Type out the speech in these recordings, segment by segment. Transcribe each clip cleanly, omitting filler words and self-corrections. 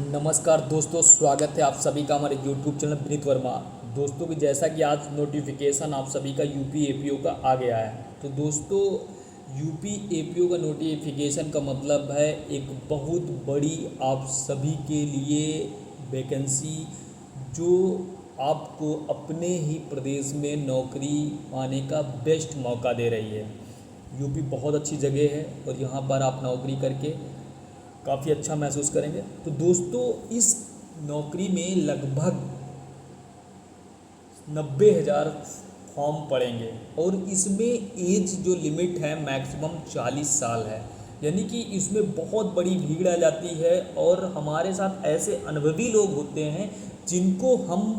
नमस्कार दोस्तों, स्वागत है आप सभी का हमारे YouTube चैनल विनीत वर्मा। दोस्तों कि जैसा कि आज नोटिफिकेशन आप सभी का यूपी एपीओ का आ गया है, तो दोस्तों यूपी एपीओ का नोटिफिकेशन का मतलब है एक बहुत बड़ी आप सभी के लिए वैकेंसी, जो आपको अपने ही प्रदेश में नौकरी पाने का बेस्ट मौका दे रही है। यूपी बहुत अच्छी जगह है और यहाँ पर आप नौकरी करके काफ़ी अच्छा महसूस करेंगे। तो दोस्तों इस नौकरी में लगभग 90,000 फॉर्म पड़ेंगे और इसमें एज जो लिमिट है मैक्सिमम 40 साल है, यानी कि इसमें बहुत बड़ी भीड़ आ जाती है और हमारे साथ ऐसे अनुभवी लोग होते हैं जिनको हम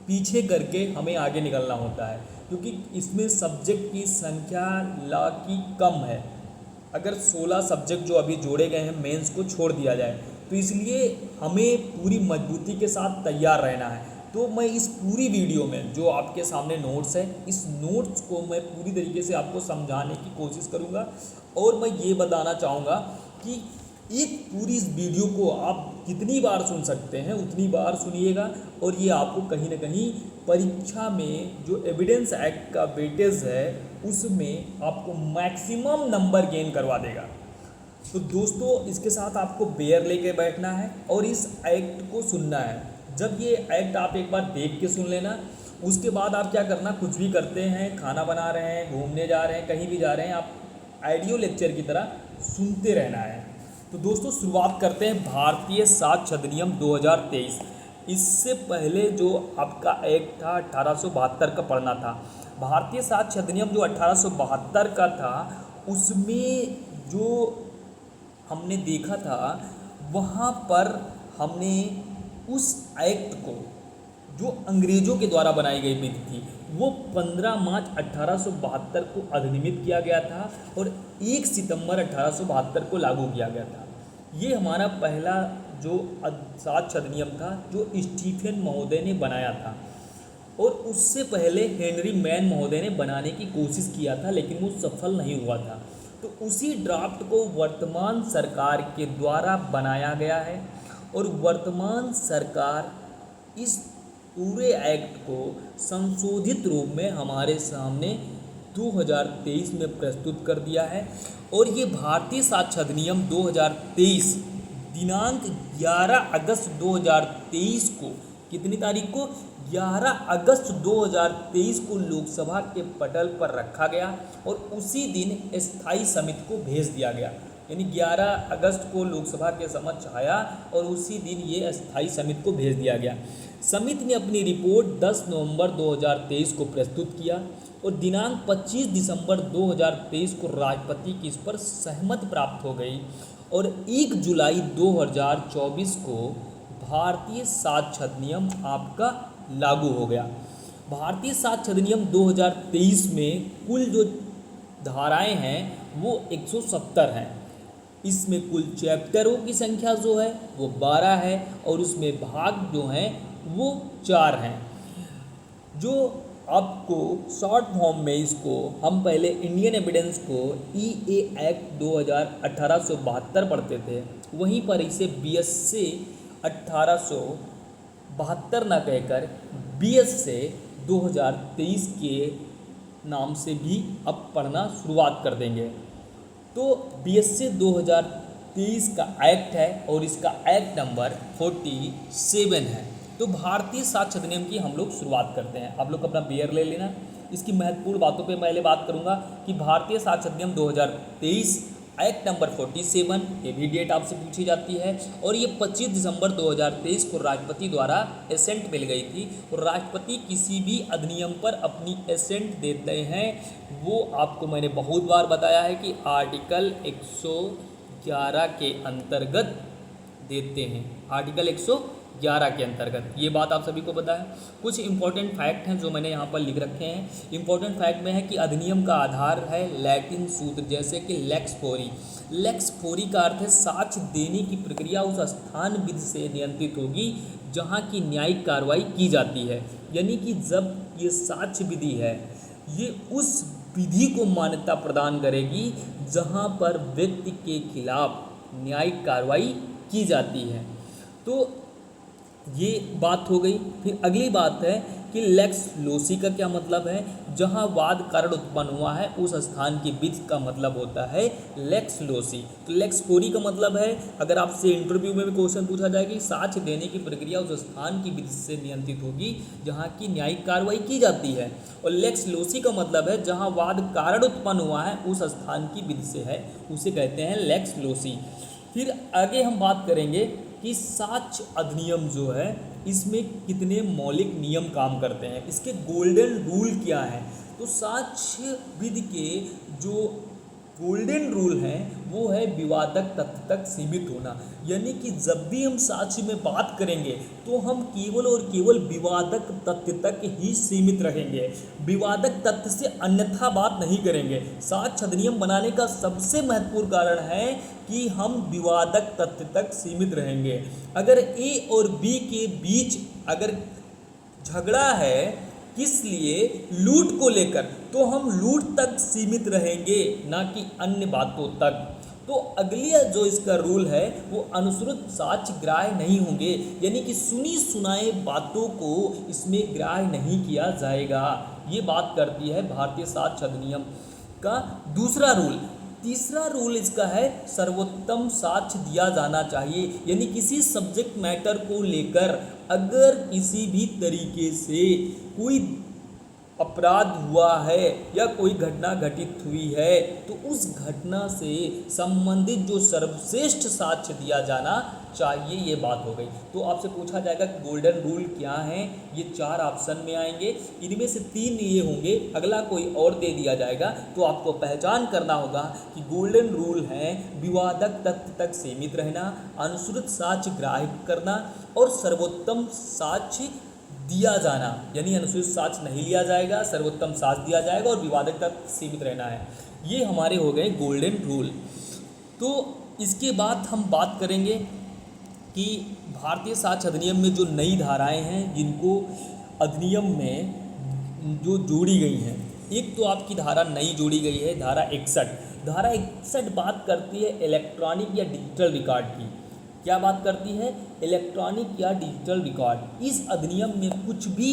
पीछे करके हमें आगे निकलना होता है, क्योंकि इसमें सब्जेक्ट की संख्या लाख की कम है। अगर 16 सब्जेक्ट जो अभी जोड़े गए हैं मेंस को छोड़ दिया जाए, तो इसलिए हमें पूरी मजबूती के साथ तैयार रहना है। तो मैं इस पूरी वीडियो में जो आपके सामने नोट्स है, इस नोट्स को मैं पूरी तरीके से आपको समझाने की कोशिश करूँगा और मैं ये बताना चाहूँगा कि एक पूरी इस वीडियो को आप कितनी बार सुन सकते हैं उतनी बार सुनिएगा, और ये आपको कहीं ना कहीं परीक्षा में जो एविडेंस एक्ट का वेटेज है उसमें आपको मैक्सिमम नंबर गेन करवा देगा। तो दोस्तों इसके साथ आपको बेयर लेके बैठना है और इस एक्ट को सुनना है। जब ये एक्ट आप एक बार देख के सुन लेना, उसके बाद आप क्या करना, कुछ भी करते हैं, खाना बना रहे हैं, घूमने जा रहे हैं, कहीं भी जा रहे हैं, आप ऑडियो लेक्चर की तरह सुनते रहना है। तो दोस्तों शुरुआत करते हैं भारतीय साक्ष्य अधिनियम 2023। इससे पहले जो आपका एक्ट था 1872 का पढ़ना था। भारतीय साक्ष्य अधिनियम जो 1872 का था, उसमें जो हमने देखा था वहाँ पर हमने उस एक्ट को जो अंग्रेज़ों के द्वारा बनाई गई बिल थी वो 15 मार्च 1872 को अधिनियमित किया गया था और 1 सितंबर 1872 को लागू किया गया था। ये हमारा पहला जो साक्ष्य अधिनियम था जो स्टीफेन महोदय ने बनाया था, और उससे पहले हेनरी मैन महोदय ने बनाने की कोशिश किया था लेकिन वो सफल नहीं हुआ था। तो उसी ड्राफ्ट को वर्तमान सरकार के द्वारा बनाया गया है और वर्तमान सरकार इस पूरे एक्ट को संशोधित रूप में हमारे सामने 2023 में प्रस्तुत कर दिया है। और ये भारतीय साक्ष्य अधिनियम 2023 दिनांक 11 अगस्त 2023 को, कितनी तारीख को, 11 अगस्त 2023 को लोकसभा के पटल पर रखा गया और उसी दिन स्थायी समिति को भेज दिया गया। यानी 11 अगस्त को लोकसभा के समक्ष आया और उसी दिन ये स्थायी समिति को भेज दिया गया। समिति ने अपनी रिपोर्ट 10 नवंबर 2023 को प्रस्तुत किया और दिनांक 25 दिसंबर 2023 को राष्ट्रपति की इस पर सहमति प्राप्त हो गई और 1 जुलाई 2024 को भारतीय साक्ष्य अधिनियम आपका लागू हो गया। भारतीय साक्ष्य अधिनियम 2023 में कुल जो धाराएं हैं वो 170 हैं। इसमें कुल चैप्टरों की संख्या जो है वो 12 है और उसमें भाग जो हैं वो 4 हैं। जो आपको शॉर्ट फॉर्म में इसको हम पहले इंडियन एविडेंस को ईए एक्ट 1872 पढ़ते थे, वहीं पर इसे बीएसए 1872 ना कहकर बीएसए 2023 के नाम से भी अब पढ़ना शुरुआत कर देंगे। तो बीएसए 2023 का एक्ट है और इसका एक्ट नंबर 47 है। तो भारतीय साक्ष्य अधिनियम की हम लोग शुरुआत करते हैं। आप लोग अपना बेयर ले लेना। इसकी महत्वपूर्ण बातों पे पहले बात करूंगा कि भारतीय साक्ष्य अधिनियम 2023 एक्ट नंबर 47, ये भी डेट आपसे पूछी जाती है और ये 25 दिसंबर 2023 को राष्ट्रपति द्वारा एसेंट मिल गई थी। और राष्ट्रपति किसी भी अधिनियम पर अपनी एसेंट देते हैं, वो आपको मैंने बहुत बार बताया है कि आर्टिकल 111 के अंतर्गत देते हैं। आर्टिकल 111 के अंतर्गत, ये बात आप सभी को पता है। कुछ इंपॉर्टेंट फैक्ट हैं जो मैंने यहाँ पर लिख रखे हैं। इंपॉर्टेंट फैक्ट में है कि अधिनियम का आधार है लैटिन सूत्र, जैसे कि लेक्स फोरी। लेक्स फोरी का अर्थ है साक्ष्य देने की प्रक्रिया उस स्थान विधि से नियंत्रित होगी जहाँ की न्यायिक कार्रवाई की जाती है। यानी कि जब ये साक्ष्य विधि है, ये उस विधि को मान्यता प्रदान करेगी जहाँ पर व्यक्ति के खिलाफ न्यायिक कार्रवाई की जाती है। तो ये बात हो गई। फिर अगली बात है कि लेक्स लोसी का क्या मतलब है। जहाँ वाद कारण उत्पन्न हुआ है उस स्थान की विधि का मतलब होता है लेक्स लोसी। तो लेक्स कोरी का मतलब है, अगर आपसे इंटरव्यू में भी क्वेश्चन पूछा जाए कि साक्ष्य देने की प्रक्रिया उस स्थान की विधि से नियंत्रित होगी जहाँ की न्यायिक कार्रवाई की जाती है। और लेक्स लोसी का मतलब है जहाँ वाद कारण उत्पन्न हुआ है उस स्थान की विधि से है, उसे कहते हैं लेक्स लोसी। फिर आगे हम बात करेंगे कि साक्ष्य अधिनियम जो है इसमें कितने मौलिक नियम काम करते हैं, इसके गोल्डन रूल क्या है। तो साक्ष्य विधि के जो गोल्डन रूल हैं वो है विवादक तथ्य तक सीमित होना। यानी कि जब भी हम साक्ष्य में बात करेंगे तो हम केवल और केवल विवादक तथ्य तक ही सीमित रहेंगे, विवादक तथ्य से अन्यथा बात नहीं करेंगे। साक्ष्य अधिनियम बनाने का सबसे महत्वपूर्ण कारण है कि हम विवादक तथ्य तक सीमित रहेंगे। अगर ए और बी के बीच अगर झगड़ा है किस लिए, लूट को लेकर, तो हम लूट तक सीमित रहेंगे ना कि अन्य बातों तक। तो अगली जो इसका रूल है वो अनुश्रुत साक्ष्य ग्राह्य नहीं होंगे, यानी कि सुनी सुनाए बातों को इसमें ग्राह्य नहीं किया जाएगा। ये बात करती है भारतीय साक्ष्य अधिनियम का दूसरा रूल। तीसरा रूल इसका है सर्वोत्तम साक्ष्य दिया जाना चाहिए, यानी किसी सब्जेक्ट मैटर को लेकर अगर किसी भी तरीके से कोई अपराध हुआ है या कोई घटना घटित हुई है तो उस घटना से संबंधित जो सर्वश्रेष्ठ साक्ष्य दिया जाना चाहिए, ये बात हो गई। तो आपसे पूछा जाएगा कि गोल्डन रूल क्या हैं, ये 4 ऑप्शन में आएंगे, इनमें से 3 ये होंगे, अगला कोई और दे दिया जाएगा। तो आपको पहचान करना होगा कि गोल्डन रूल है विवादक तथ्य तक सीमित रहना, अनुश्रुत साक्ष्य ग्राह्य करना और सर्वोत्तम साक्ष्य दिया जाना, यानी अनुसूचित साक्ष्य नहीं लिया जाएगा, सर्वोत्तम साक्ष्य दिया जाएगा और विवादक तक सीमित रहना है। ये हमारे हो गए गोल्डन रूल। तो इसके बाद हम बात करेंगे कि भारतीय साक्ष्य अधिनियम में जो नई धाराएं हैं जिनको अधिनियम में जो जोड़ी गई हैं, एक तो आपकी धारा नई जोड़ी गई है धारा 61। धारा 61 बात करती है इलेक्ट्रॉनिक या डिजिटल रिकॉर्ड की। क्या बात करती है, इलेक्ट्रॉनिक या डिजिटल रिकॉर्ड। इस अधिनियम में कुछ भी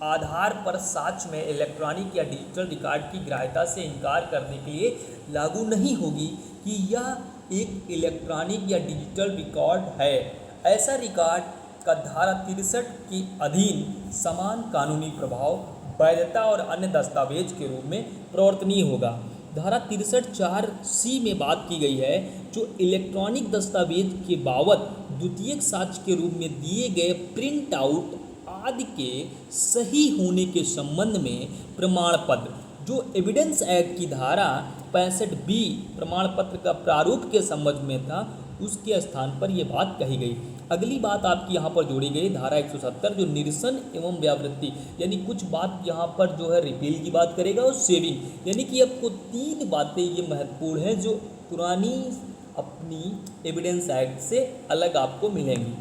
आधार पर साक्ष्य में इलेक्ट्रॉनिक या डिजिटल रिकॉर्ड की ग्राह्यता से इनकार करने के लिए लागू नहीं होगी कि यह एक इलेक्ट्रॉनिक या डिजिटल रिकॉर्ड है। ऐसा रिकॉर्ड का धारा 63 के अधीन समान कानूनी प्रभाव, वैधता और अन्य दस्तावेज के रूप में प्रवर्तनीय होगा। धारा 63(4)(c) में बात की गई है जो इलेक्ट्रॉनिक दस्तावेज के बाबत द्वितीयक साक्ष्य के रूप में दिए गए प्रिंट आउट आदि के सही होने के संबंध में प्रमाण पत्र, जो एविडेंस एक्ट की धारा 65(b) प्रमाण पत्र का प्रारूप के संबंध में था, उसके स्थान पर यह बात कही गई। अगली बात आपकी यहाँ पर जोड़ी गई धारा 170 जो निरसन एवं व्यावृत्ति, यानी कुछ बात यहाँ पर जो है रिपील की बात करेगा और सेविंग, यानी कि आपको 3 बातें ये महत्वपूर्ण हैं जो पुरानी अपनी एविडेंस एक्ट से अलग आपको मिलेंगी।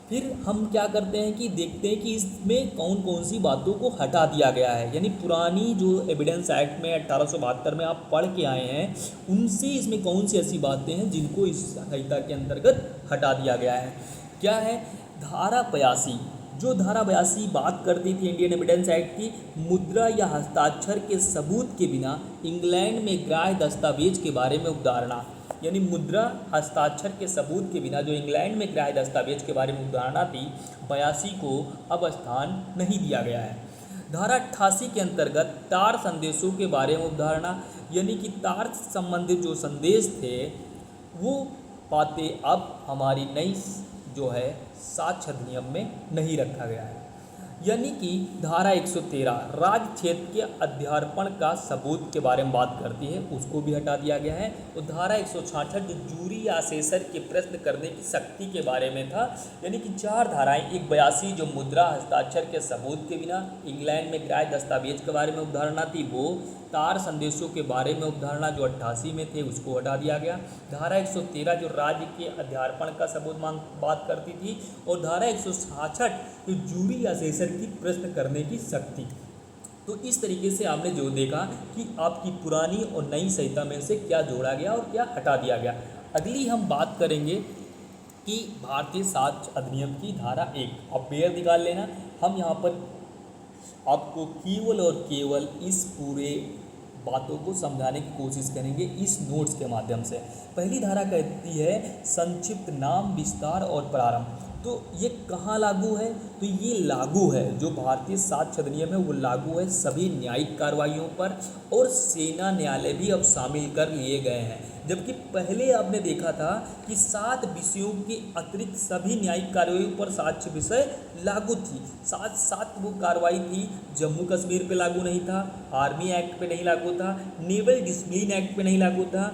फिर हम क्या करते हैं कि देखते हैं कि इसमें कौन कौन सी बातों को हटा दिया गया है, यानी पुरानी जो एविडेंस एक्ट में 1872 में आप पढ़ के आए हैं उनसे इसमें कौन सी ऐसी बातें हैं जिनको इस संहिता के अंतर्गत हटा दिया गया है। क्या है, धारा 82 जो धारा 82 बात करती थी इंडियन एविडेंस एक्ट की, मुद्रा या हस्ताक्षर के सबूत के बिना इंग्लैंड में ग्राह्य दस्तावेज के बारे में अवधारणा, यानी मुद्रा हस्ताक्षर के सबूत के बिना जो इंग्लैंड में ग्राह्य दस्तावेज के बारे में अवधारणा थी 82 को अब स्थान नहीं दिया गया है। धारा 88 के अंतर्गत तार संदेशों के बारे में अवधारणा, यानी कि तार संबंधित जो संदेश थे वो बातें अब हमारी नई जो है साक्ष्य अधिनियम में नहीं रखा गया है। यानी कि धारा 113 राज्य क्षेत्र के अध्यार्पण का सबूत के बारे में बात करती है, उसको भी हटा दिया गया है। तो धारा 166 जो जूरी या असेसर के प्रश्न करने की शक्ति के बारे में था, यानी कि 4 धाराएं, एक 82 जो मुद्रा हस्ताक्षर के सबूत के बिना इंग्लैंड में ग्राह्य दस्तावेज के बारे में अवधारणा थी वो, तार संदेशों के बारे में अवधारणा जो 88 में थे उसको हटा दिया गया। धारा 113 जो राज्य के अध्यार्पण का सबूत बात करती थी, और धारा 166 जो जूरी या असेसर की प्रश्न करने की शक्ति। तो इस तरीके से आपने जो देखा कि आपकी पुरानी और नई संहिता में से क्या जोड़ा गया और क्या हटा दिया गया। अगली हम बात करेंगे कि भारतीय साक्ष्य अधिनियम की धारा 1 अब पेयर निकाल लेना। हम यहाँ पर आपको केवल और केवल इस पूरे बातों को समझाने की कोशिश करेंगे इस नोट्स के माध्यम से। पहली धारा कहती है संक्षिप्त नाम, विस्तार और प्रारंभ। तो ये कहाँ लागू है? तो ये लागू है, जो भारतीय साक्ष्य अधिनियम है वो लागू है सभी न्यायिक कार्रवाइयों पर, और सेना न्यायालय भी अब शामिल कर लिए गए हैं। जबकि पहले आपने देखा था कि 7 विषयों के अतिरिक्त सभी न्यायिक कार्रवाइयों पर साक्ष्य विषय लागू थी। 7 वो कार्रवाई थी। जम्मू कश्मीर पे लागू नहीं था, आर्मी एक्ट पे नहीं लागू था, नेवल डिसिप्लिन एक्ट पे नहीं लागू था,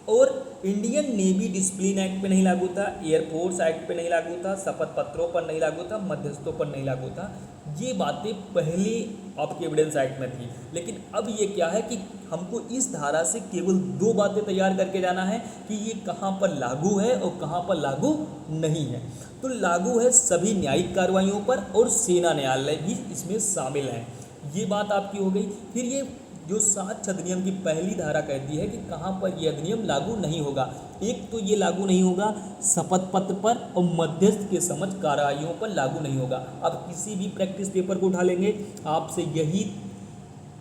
और इंडियन नेवी डिसिप्लिन एक्ट पे नहीं लागू था, एयरफोर्स एक्ट पे नहीं लागू था, शपथ पत्रों पर नहीं लागू था, मध्यस्थों पर नहीं लागू था। ये बातें पहले आपके एविडेंस एक्ट में थी। लेकिन अब ये क्या है कि हमको इस धारा से केवल 2 बातें तैयार करके जाना है कि ये कहाँ पर लागू है और कहाँ पर लागू नहीं है। तो लागू है सभी न्यायिक कार्रवाइयों पर, और सेना न्यायालय भी इसमें शामिल हैं। ये बात आपकी हो गई। फिर ये जो साक्ष्य अधिनियम की पहली धारा कहती है कि कहाँ पर यह अधिनियम लागू नहीं होगा। एक तो ये लागू नहीं होगा शपथ पत्र पर, और मध्यस्थ के समझ कार्रवाइयों पर लागू नहीं होगा। अब किसी भी प्रैक्टिस पेपर को उठा लेंगे, आपसे यही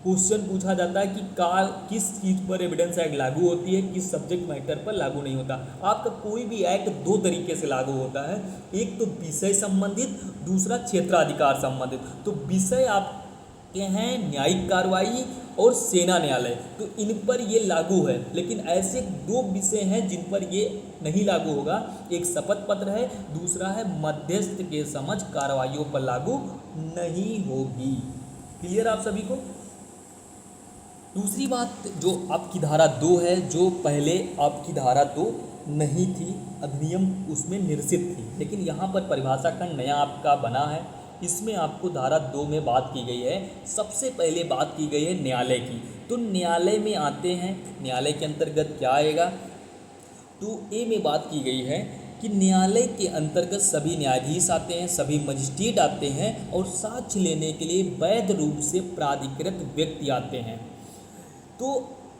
क्वेश्चन पूछा जाता है कि किस चीज़ पर एविडेंस एक्ट लागू होती है, किस सब्जेक्ट मैटर पर लागू नहीं होता। आपका कोई भी एक्ट 2 तरीके से लागू होता है, एक तो विषय संबंधित, दूसरा क्षेत्राधिकार संबंधित। तो विषय आप के हैं न्यायिक कार्रवाई और सेना न्यायालय, तो इन पर ये लागू है। लेकिन ऐसे 2 विषय हैं जिन पर ये नहीं लागू होगा, एक शपथ पत्र है, दूसरा है मध्यस्थ के समझ कार्रवाइयों पर लागू नहीं होगी। क्लियर आप सभी को? दूसरी बात जो आपकी धारा 2 है, जो पहले आपकी धारा 2 नहीं थी, अधिनियम उसमें निरसित थी, लेकिन यहाँ पर परिभाषा खंड नया आपका बना है। इसमें आपको धारा 2 में बात की गई है। सबसे पहले बात की गई है न्यायालय की। तो न्यायालय में आते हैं, न्यायालय के अंतर्गत क्या आएगा? तो ए में बात की गई है कि न्यायालय के अंतर्गत सभी न्यायाधीश आते हैं, सभी मजिस्ट्रेट आते हैं, और साक्ष्य लेने के लिए वैध रूप से प्राधिकृत व्यक्ति आते हैं। तो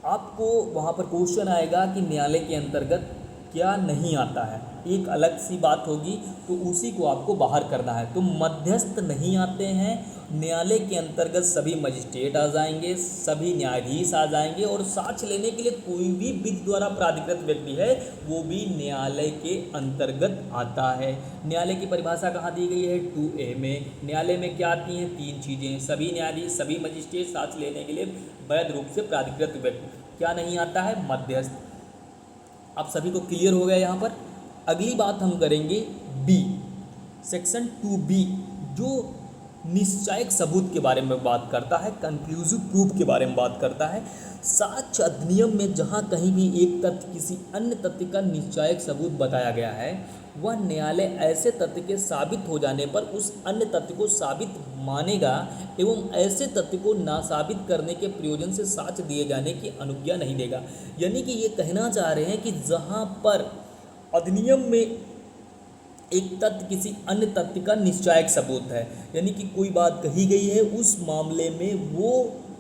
आपको वहाँ पर क्वेश्चन आएगा कि न्यायालय के अंतर्गत क्या नहीं आता है, एक अलग सी बात होगी, तो उसी को आपको बाहर करना है। तो मध्यस्थ नहीं आते हैं, न्यायालय के अंतर्गत सभी मजिस्ट्रेट आ जाएंगे, सभी न्यायाधीश आ जाएंगे, और साक्ष्य लेने के लिए कोई भी विधि द्वारा प्राधिकृत व्यक्ति है वो भी न्यायालय के अंतर्गत आता है। न्यायालय की परिभाषा कहाँ दी गई है? 2A में। न्यायालय में क्या आती हैं? 3 चीज़ें, सभी न्यायाधीश, सभी मजिस्ट्रेट, साक्ष्य लेने के लिए वैध रूप से प्राधिकृत व्यक्ति। क्या नहीं आता है? मध्यस्थ। आप सभी को क्लियर हो गया यहाँ पर? अगली बात हम करेंगे बी, सेक्शन 2B, जो निश्चायक सबूत के बारे में बात करता है, कंक्लूसिव प्रूफ के बारे में बात करता है। साक्ष्य अधिनियम में जहाँ कहीं भी एक तथ्य किसी अन्य तथ्य का निश्चायक सबूत बताया गया है, वह न्यायालय ऐसे तथ्य के साबित हो जाने पर उस अन्य तथ्य को साबित मानेगा एवं ऐसे तथ्य को नासाबित करने के प्रयोजन से साक्ष्य दिए जाने की अनुज्ञा नहीं देगा। यानी कि ये कहना चाह रहे हैं कि जहाँ पर अधिनियम में एक तथ्य किसी अन्य तथ्य का निश्चायक सबूत है, यानी कि कोई बात कही गई है, उस मामले में वो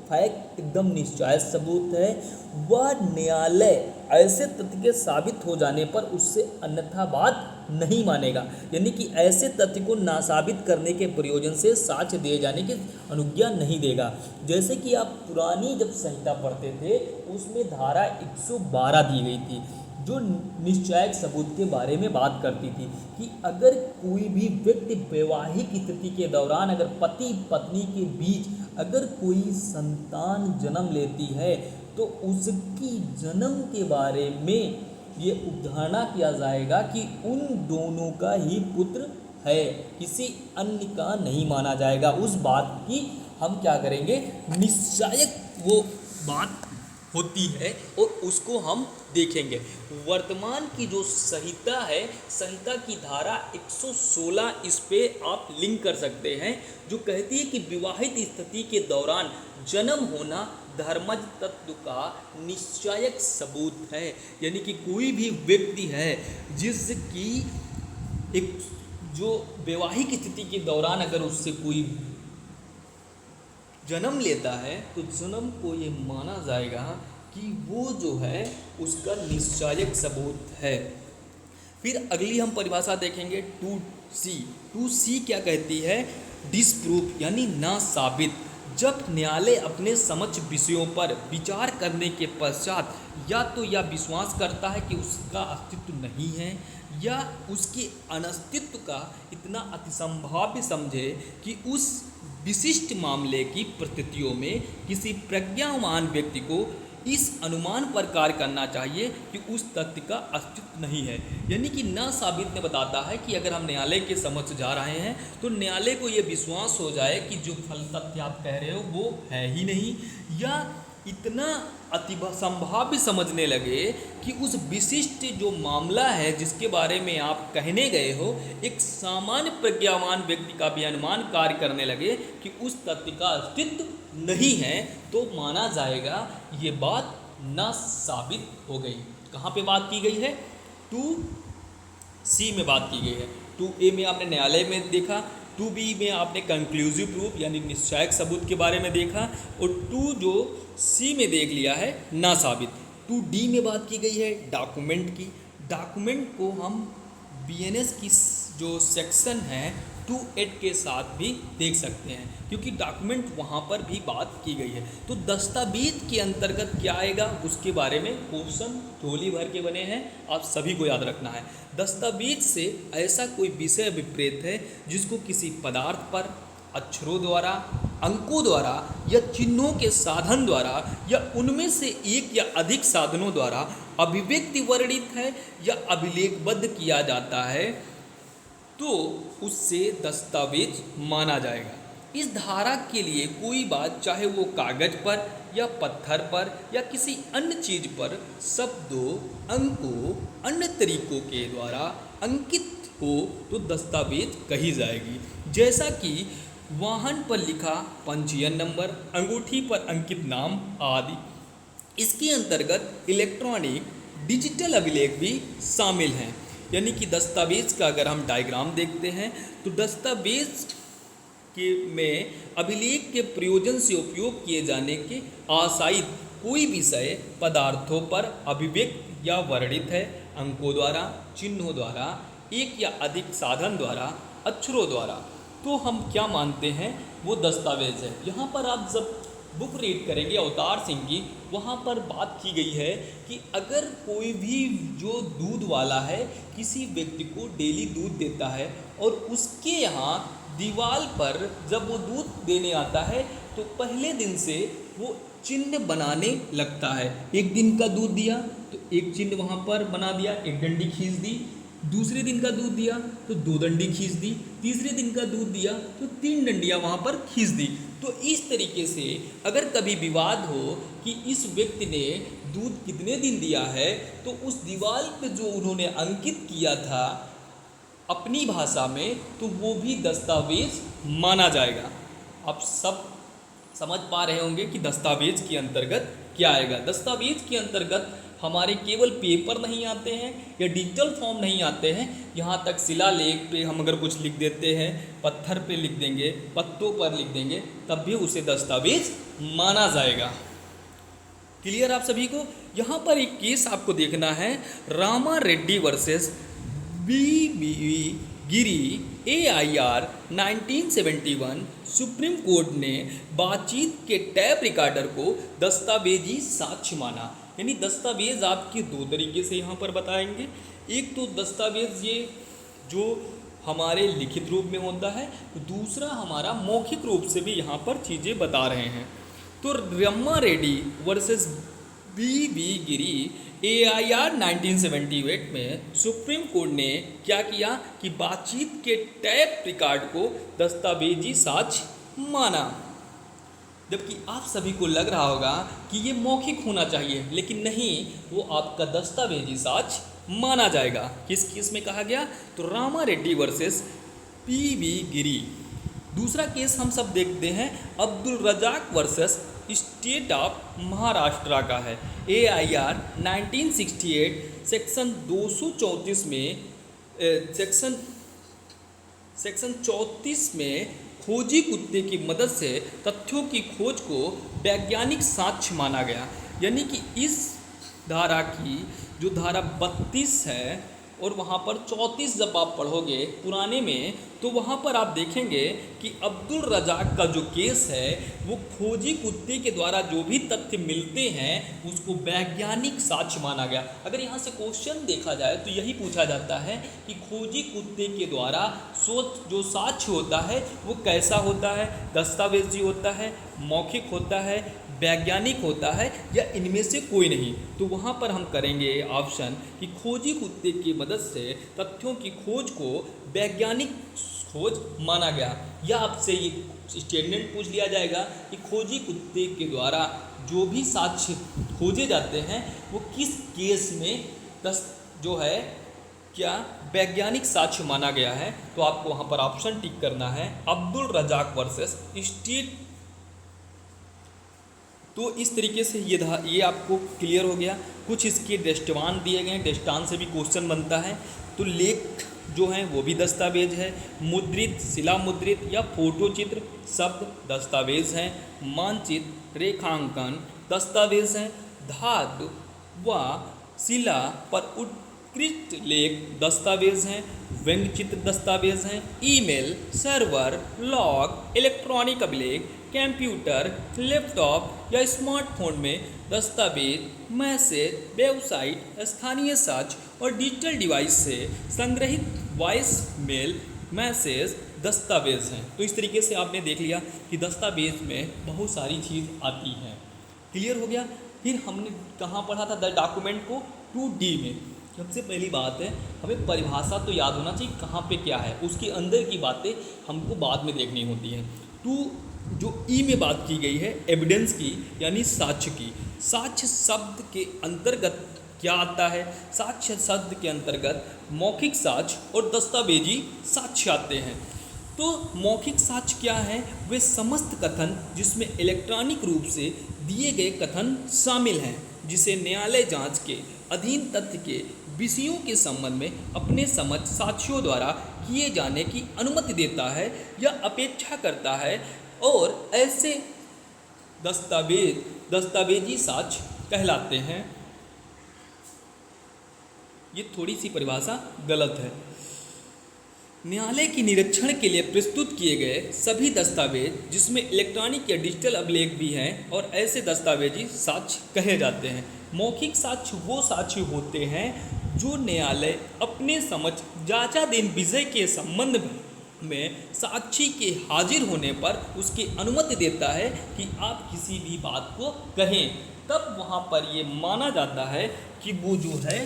फैक्ट एकदम निश्चायक सबूत है, वह न्यायालय ऐसे तथ्य के साबित हो जाने पर उससे अन्यथा बात नहीं मानेगा। यानी कि ऐसे तथ्य को नासाबित करने के प्रयोजन से साक्ष्य दिए जाने की अनुज्ञा नहीं देगा। जैसे कि आप पुरानी जब संहिता पढ़ते थे, उसमें धारा 112 दी गई थी, जो निश्चायक सबूत के बारे में बात करती थी कि अगर कोई भी व्यक्ति वैवाहिक स्थिति के दौरान, अगर पति पत्नी के बीच अगर कोई संतान जन्म लेती है, तो उसकी जन्म के बारे में ये उद्धारणा किया जाएगा कि उन दोनों का ही पुत्र है, किसी अन्य का नहीं माना जाएगा। उस बात की हम क्या करेंगे? निश्चायक वो बात होती है और उसको हम देखेंगे। वर्तमान की जो संहिता है, संहिता की धारा 116, इस पे आप लिंक कर सकते हैं, जो कहती है कि विवाहित स्थिति के दौरान जन्म होना धर्मज तत्व का निश्चायक सबूत है। यानी कि कोई भी व्यक्ति है जिसकी एक जो वैवाहिक स्थिति के दौरान अगर उससे कोई जन्म लेता है, तो जन्म को ये माना जाएगा कि वो जो है उसका निश्चायक सबूत है। फिर अगली हम परिभाषा देखेंगे 2C। 2C क्या कहती है? डिसप्रूफ यानी ना साबित। जब न्यायालय अपने समक्ष विषयों पर विचार करने के पश्चात या तो यह विश्वास करता है कि उसका अस्तित्व नहीं है या उसके अनस्तित्व का इतना अतिसंभाव्य समझे कि उस विशिष्ट मामले की परिस्थितियों में किसी प्रज्ञावान व्यक्ति को इस अनुमान पर कार्य करना चाहिए कि उस तथ्य का अस्तित्व नहीं है। यानी कि ना साबित ने बताता है कि अगर हम न्यायालय के समक्ष जा रहे हैं तो न्यायालय को ये विश्वास हो जाए कि जो फल तथ्य आप कह रहे हो वो है ही नहीं, या इतना अति संभाव्य समझने लगे कि उस विशिष्ट जो मामला है जिसके बारे में आप कहने गए हो, एक सामान्य प्रज्ञावान व्यक्ति का भी अनुमान कार्य करने लगे कि उस तथ्य का अस्तित्व नहीं है, तो माना जाएगा ये बात ना साबित हो गई। कहाँ पे बात की गई है? 2C में बात की गई है। 2A में आपने न्यायालय में देखा, 2B में आपने कंक्लूसिव प्रूफ यानी निश्चायक सबूत के बारे में देखा, और 2C में देख लिया है ना साबित। 2D में बात की गई है डॉक्यूमेंट की। डॉक्यूमेंट को हम BNS की जो सेक्शन है 2.8 के साथ भी देख सकते हैं, क्योंकि डॉक्यूमेंट वहाँ पर भी बात की गई है। तो दस्तावेज के अंतर्गत क्या आएगा उसके बारे में क्वेश्चन झोली भर के बने हैं, आप सभी को याद रखना है। दस्तावेज से ऐसा कोई विषय विपरीत है जिसको किसी पदार्थ पर अक्षरों द्वारा, अंकों द्वारा या चिन्हों के साधन द्वारा या उनमें से एक या अधिक साधनों द्वारा अभिव्यक्ति वर्णित है या अभिलेखबद्ध किया जाता है, तो उससे दस्तावेज माना जाएगा। इस धारा के लिए कोई बात चाहे वो कागज पर या पत्थर पर या किसी अन्य चीज पर शब्दों, अंकों, अन्य तरीकों के द्वारा अंकित हो तो दस्तावेज कही जाएगी। जैसा कि वाहन पर लिखा पंजीयन नंबर, अंगूठी पर अंकित नाम आदि। इसके अंतर्गत इलेक्ट्रॉनिक डिजिटल अभिलेख भी शामिल हैं। यानी कि दस्तावेज का अगर हम डायग्राम देखते हैं तो दस्तावेज के में अभिलेख के प्रयोजन से उपयोग किए जाने के आशायद कोई विषय पदार्थों पर अभिव्यक्त या वर्णित है, अंकों द्वारा, चिन्हों द्वारा, एक या अधिक साधन द्वारा, अक्षरों द्वारा, तो हम क्या मानते हैं वो दस्तावेज है। यहाँ पर आप जब बुक रीड करेंगे अवतार सिंह की, वहाँ पर बात की गई है कि अगर कोई भी जो दूध वाला है किसी व्यक्ति को डेली दूध देता है और उसके यहाँ दीवार पर जब वो दूध देने आता है तो पहले दिन से वो चिन्ह बनाने लगता है। एक दिन का दूध दिया तो एक चिन्ह वहाँ पर बना दिया, एक डंडी खींच दी। दूसरे दिन का दूध दिया तो 2 डंडी खींच दी। तीसरे दिन का दूध दिया तो 3 डंडियाँ वहाँ पर खींच दी। तो इस तरीके से अगर कभी विवाद हो कि इस व्यक्ति ने दूध कितने दिन दिया है तो उस दीवार पे जो उन्होंने अंकित किया था अपनी भाषा में, तो वो भी दस्तावेज माना जाएगा। आप सब समझ पा रहे होंगे कि दस्तावेज के अंतर्गत क्या आएगा। दस्तावेज के अंतर्गत हमारे केवल पेपर नहीं आते हैं या डिजिटल फॉर्म नहीं आते हैं, यहाँ तक शिलालेख पे हम अगर कुछ लिख देते हैं, पत्थर पे लिख देंगे, पत्तों पर लिख देंगे, तब भी उसे दस्तावेज माना जाएगा। क्लियर आप सभी को? यहाँ पर एक केस आपको देखना है, रामा रेड्डी वर्सेस BB गिरी AIR 1971। सुप्रीम कोर्ट ने बातचीत के टैप रिकॉर्डर को दस्तावेजी साक्ष्य माना। यानी दस्तावेज आपके 2 तरीके से यहाँ पर बताएंगे। एक तो दस्तावेज ये जो हमारे लिखित रूप में होता है, दूसरा हमारा मौखिक रूप से भी यहाँ पर चीज़ें बता रहे हैं। तो रामा रेड्डी वर्सेस BB गिरी AIR 1978 में सुप्रीम कोर्ट ने क्या किया कि बातचीत के टैप रिकॉर्ड को दस्तावेजी साक्ष्य माना। जबकि आप सभी को लग रहा होगा कि ये मौखिक होना चाहिए, लेकिन नहीं, वो आपका दस्तावेजी साक्ष्य माना जाएगा। किस केस में कहा गया? तो रामा रेड्डी वर्सेस BB गिरी। दूसरा केस हम सब देखते हैं Abdul Razak versus state of Maharashtra का है। AIR 1968 सेक्शन 234 में सेक्शन 34 में खोजी कुत्ते की मदद से तथ्यों की खोज को वैज्ञानिक साक्ष्य माना गया। यानी कि इस धारा की जो धारा 32 है और वहाँ पर 34 जब आप पढ़ोगे पुराने में, तो वहाँ पर आप देखेंगे कि अब्दुल रज़ाक का जो केस है वो खोजी कुत्ते के द्वारा जो भी तथ्य मिलते हैं उसको वैज्ञानिक साक्ष्य माना गया। अगर यहाँ से क्वेश्चन देखा जाए तो यही पूछा जाता है कि खोजी कुत्ते के द्वारा जो साक्ष्य होता है वो कैसा होता है, दस्तावेजी होता है, मौखिक होता है, वैज्ञानिक होता है, या इनमें से कोई नहीं। तो वहाँ पर हम करेंगे ऑप्शन कि खोजी कुत्ते की मदद से तथ्यों की खोज को वैज्ञानिक खोज माना गया। या आपसे ये स्टेटमेंट पूछ लिया जाएगा कि खोजी कुत्ते के द्वारा जो भी साक्ष्य खोजे जाते हैं वो किस केस में जो है क्या वैज्ञानिक साक्ष्य माना गया है। तो आपको वहाँ पर ऑप्शन टिक करना है, अब्दुल रज़ाक वर्सेस स्टीट। तो इस तरीके से ये आपको क्लियर हो गया। कुछ इसके दृष्टवान दिए गए हैं, दृष्टांत से भी क्वेश्चन बनता है। तो लेख जो हैं वो भी दस्तावेज है, मुद्रित, शिला मुद्रित या फोटो चित्र शब्द दस्तावेज हैं, मानचित्र, रेखांकन दस्तावेज हैं, धातु व शिला पर उत्कृष्ट लेख दस्तावेज हैं, व्यंग्य चित्र दस्तावेज हैं, ईमेल, सर्वर, लॉग, इलेक्ट्रॉनिक अभिलेख, कंप्यूटर, लैपटॉप या स्मार्टफोन में दस्तावेज, मैसेज, वेबसाइट, स्थानीय साक्ष्य और डिजिटल डिवाइस से संग्रहित वॉइस मेल मैसेज दस्तावेज हैं। तो इस तरीके से आपने देख लिया कि दस्तावेज में बहुत सारी चीज़ आती हैं। क्लियर हो गया। फिर हमने कहाँ पढ़ा था द डॉक्यूमेंट को, 2D में। सबसे पहली बात है हमें परिभाषा तो याद होना चाहिए कहाँ पे क्या है, उसके अंदर की बातें हमको बाद में देखनी होती हैं। जो ई में बात की गई है एविडेंस की, यानी साक्ष्य की। साक्ष्य शब्द के अंतर्गत क्या आता है? साक्ष्य शब्द के अंतर्गत मौखिक साक्ष्य और दस्तावेजी साक्ष्य आते हैं। तो मौखिक साक्ष्य क्या है? वे समस्त कथन जिसमें इलेक्ट्रॉनिक रूप से दिए गए कथन शामिल हैं, जिसे न्यायालय जांच के अधीन तथ्य के विषयों के संबंध में अपने समझ साक्ष्यों द्वारा किए जाने की अनुमति देता है या अपेक्षा करता है, और ऐसे दस्तावेजी साक्ष्य कहलाते हैं। ये थोड़ी सी परिभाषा गलत है। न्यायालय के निरीक्षण के लिए प्रस्तुत किए गए सभी दस्तावेज जिसमें इलेक्ट्रॉनिक या डिजिटल अभिलेख भी हैं और ऐसे दस्तावेजी साक्ष्य कहे जाते हैं। मौखिक साक्ष्य वो साक्ष्य होते हैं जो न्यायालय अपने समझ जांचाधीन विषय के संबंध में साक्षी के हाजिर होने पर उसकी अनुमति देता है कि आप किसी भी बात को कहें। तब वहाँ पर ये माना जाता है कि वो जो है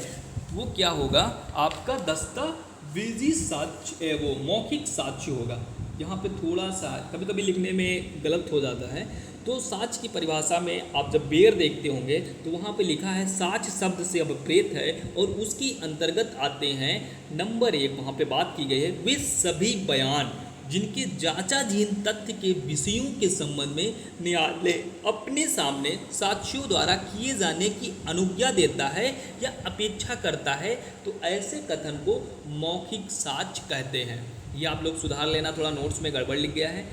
वो क्या होगा, आपका दस्तावेजी साक्ष्य, वो मौखिक साक्ष्य होगा। यहाँ पे थोड़ा सा कभी कभी लिखने में गलत हो जाता है। तो साक्ष्य की परिभाषा में आप जब बेर देखते होंगे तो वहाँ पे लिखा है साक्ष्य शब्द से अभिप्रेत है और उसकी अंतर्गत आते हैं नंबर 1, वहाँ पे बात की गई है वे सभी बयान जिनके जांचाधीन तथ्य के विषयों के संबंध में न्यायालय अपने सामने साक्षियों द्वारा किए जाने की अनुज्ञा देता है या अपेक्षा करता है, तो ऐसे कथन को मौखिक साक्ष्य कहते हैं। ये आप लोग सुधार लेना, थोड़ा नोट्स में गड़बड़ लिख गया है।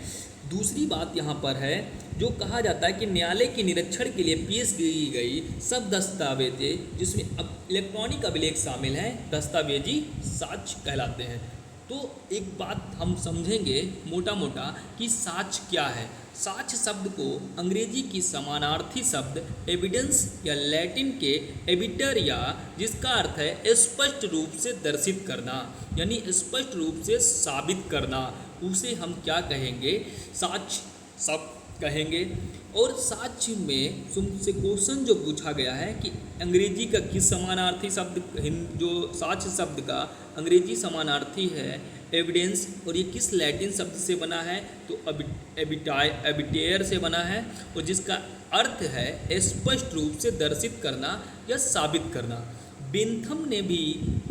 दूसरी बात यहाँ पर है जो कहा जाता है कि न्यायालय के निरीक्षण के लिए पेश की गई सब दस्तावेजें जिसमें इलेक्ट्रॉनिक अभिलेख शामिल हैं दस्तावेजी साक्ष्य कहलाते हैं। तो एक बात हम समझेंगे मोटा मोटा कि साक्ष्य क्या है। साक्ष्य शब्द को अंग्रेजी की समानार्थी शब्द एविडेंस या लैटिन के एबिटर, या जिसका अर्थ है स्पष्ट रूप से दर्शित करना, यानी स्पष्ट रूप से साबित करना, उसे हम क्या कहेंगे, साक्ष्य शब्द कहेंगे। और साक्ष्य में तुमसे क्वेश्चन जो पूछा गया है कि अंग्रेजी का किस समानार्थी शब्द, जो साक्ष्य शब्द का अंग्रेजी समानार्थी है एविडेंस, और ये किस लैटिन शब्द से बना है, तो एबिटेयर से बना है, और जिसका अर्थ है स्पष्ट रूप से दर्शित करना या साबित करना। बेंथम ने भी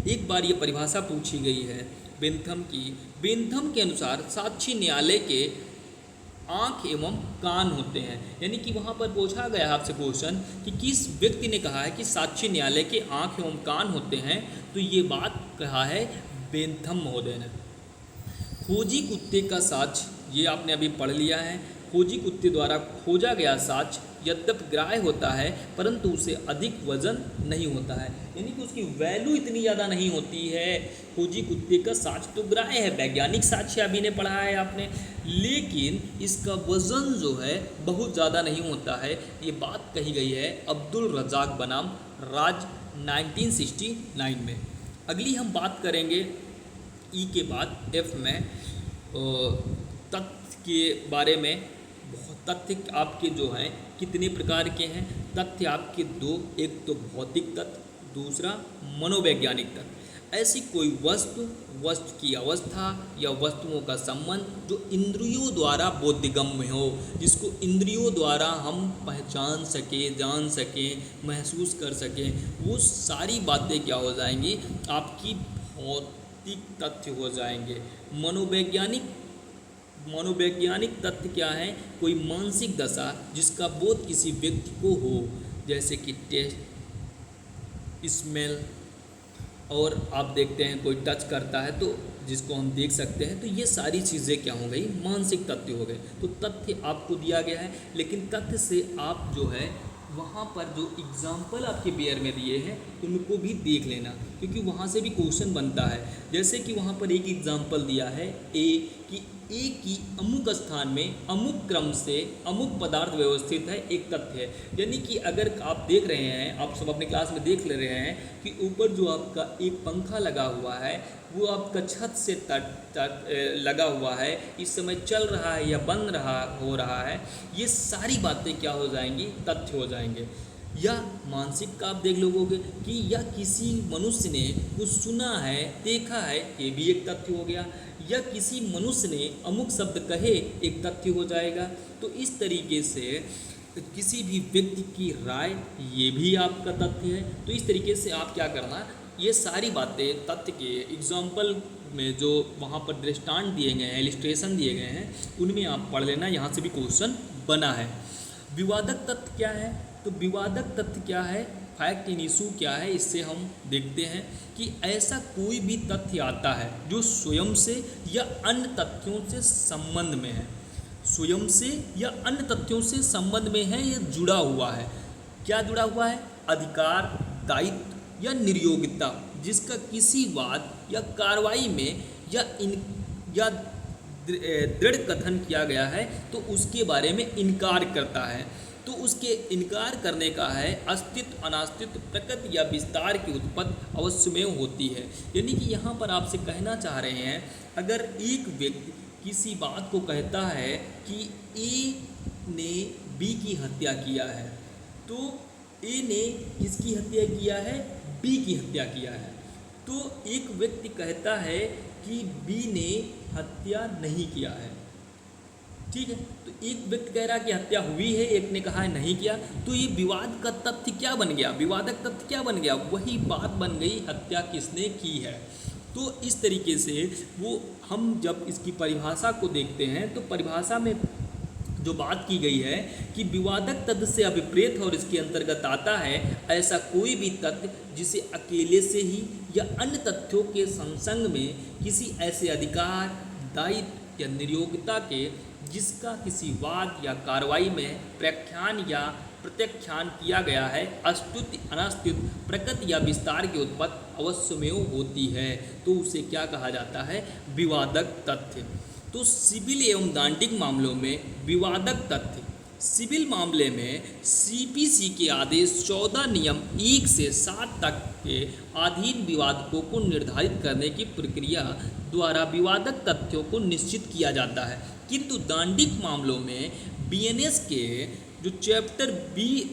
एक बार ये परिभाषा पूछी गई है बेंथम के अनुसार साक्षी न्यायालय के आँख एवं कान होते हैं। यानी कि वहाँ पर पूछा गया आपसे क्वेश्चन कि किस व्यक्ति ने कहा है कि साक्षी न्यायालय के आँख एवं कान होते हैं, तो ये बात कहा है बेंथम महोदय ने। खोजी कुत्ते का साक्ष्य, ये आपने अभी पढ़ लिया है। खोजी कुत्ते द्वारा खोजा गया साक्ष्य यद्यपि ग्राह्य होता है परंतु उसे अधिक वजन नहीं होता है, यानी कि उसकी वैल्यू इतनी ज़्यादा नहीं होती है। खोजी कुत्ते का साक्ष्य तो ग्राह्य है, वैज्ञानिक साक्ष्य अभी ने पढ़ा है आपने, लेकिन इसका वजन जो है बहुत ज़्यादा नहीं होता है। ये बात कही गई है अब्दुल रज़ाक बनाम राज 1969 में। अगली हम बात करेंगे ई के बाद एफ में तथ्य के बारे में। तथ्य आपके जो हैं कितने प्रकार के हैं? तथ्य आपके दो, एक तो भौतिक तथ्य, दूसरा मनोवैज्ञानिक तथ्य। ऐसी कोई वस्तु, वस्तु की अवस्था या वस्तुओं का संबंध जो इंद्रियों द्वारा बोधगम्य हो, जिसको इंद्रियों द्वारा हम पहचान सकें, जान सकें, महसूस कर सकें, वो सारी बातें क्या हो जाएंगी? आपकी भौतिक तथ्य हो जाएंगे। मनोवैज्ञानिक तथ्य क्या है? कोई मानसिक दशा जिसका बोध किसी व्यक्ति को हो, जैसे कि टेस्ट, स्मेल, और आप देखते हैं कोई टच करता है तो जिसको हम देख सकते हैं, तो ये सारी चीज़ें क्या हो गई? मानसिक तथ्य हो गए। तो तथ्य आपको दिया गया है, लेकिन तथ्य से आप जो है वहाँ पर जो एग्जाम्पल आपके पेयर में दिए हैं उनको भी देख लेना, क्योंकि वहाँ से भी क्वेश्चन बनता है। जैसे कि वहाँ पर एक एग्जाम्पल दिया है ए कि ए की अमुक स्थान में अमुक क्रम से अमुक पदार्थ व्यवस्थित है, एक तथ्य है। यानी कि अगर आप देख रहे हैं, आप सब अपने क्लास में देख ले रहे हैं कि ऊपर जो आपका एक पंखा लगा हुआ है वो आपका छत से लगा हुआ है, इस समय चल रहा है या बंद हो रहा है, ये सारी बातें क्या हो जाएंगी? तथ्य हो जाएंगे। या मानसिक का आप देख लोगे कि या किसी मनुष्य ने कुछ सुना है, देखा है, ये भी एक तथ्य हो गया। या किसी मनुष्य ने अमुक शब्द कहे, एक तथ्य हो जाएगा। तो इस तरीके से किसी भी व्यक्ति की राय, ये भी आपका तथ्य है। तो इस तरीके से आप क्या करना, ये सारी बातें तथ्य के एग्जाम्पल में जो वहाँ पर दृष्टांत दिए गए हैं, इलिस्ट्रेशन दिए गए हैं, उनमें आप पढ़ लेना, यहाँ से भी क्वेश्चन बना है। विवादक तथ्य क्या है? तो विवादक तथ्य क्या है? फैक्ट इन इशू क्या है? इससे हम देखते हैं कि ऐसा कोई भी तथ्य आता है जो स्वयं से या अन्य तथ्यों से संबंध में है, स्वयं से या अन्य तथ्यों से संबंध में है, या जुड़ा हुआ है। क्या जुड़ा हुआ है? अधिकार, दायित्व या निर्योग्यता, जिसका किसी वाद या कार्रवाई में या दृढ़ कथन किया गया है तो उसके बारे में इनकार करता है। तो उसके इनकार करने का है अस्तित्व, अनास्तित्व, प्रकृति या विस्तार की उत्पत्ति अवश्य में होती है। यानी कि यहाँ पर आपसे कहना चाह रहे हैं, अगर एक व्यक्ति किसी बात को कहता है कि ए ने बी की हत्या किया है, तो ए ने किसकी हत्या किया है? बी की हत्या किया है। तो एक व्यक्ति कहता है कि बी ने हत्या नहीं किया है, ठीक है। तो एक व्यक्ति कह रहा है कि हत्या हुई है, एक ने कहा है नहीं किया। तो ये विवाद का तथ्य क्या बन गया? विवादक तथ्य क्या बन गया? वही बात बन गई, हत्या किसने की है। तो इस तरीके से वो हम जब इसकी परिभाषा को देखते हैं तो परिभाषा में जो बात की गई है कि विवादक तथ्य से अभिप्रेत और इसके अंतर्गत आता है ऐसा कोई भी तथ्य जिसे अकेले से ही या अन्य तथ्यों के संसंग में किसी ऐसे अधिकार, दायित्व या निर्योग्यता के जिसका किसी वाद या कार्रवाई में व्याख्यान या प्रत्याख्यान किया गया है, अस्तित्व, अनास्तित्व, प्रकृति या विस्तार की उत्पत्ति अवश्यमेव होती है, तो उसे क्या कहा जाता है? विवादक तथ्य। तो सिविल एवं दांडिक मामलों में विवादक तथ्य, सिविल मामले में सीपीसी के आदेश 14 नियम 1 से 7 तक के अधीन विवादकों को निर्धारित करने की प्रक्रिया द्वारा विवादक तथ्यों को निश्चित किया जाता है। किंतु दांडिक मामलों में बीएनएस के जो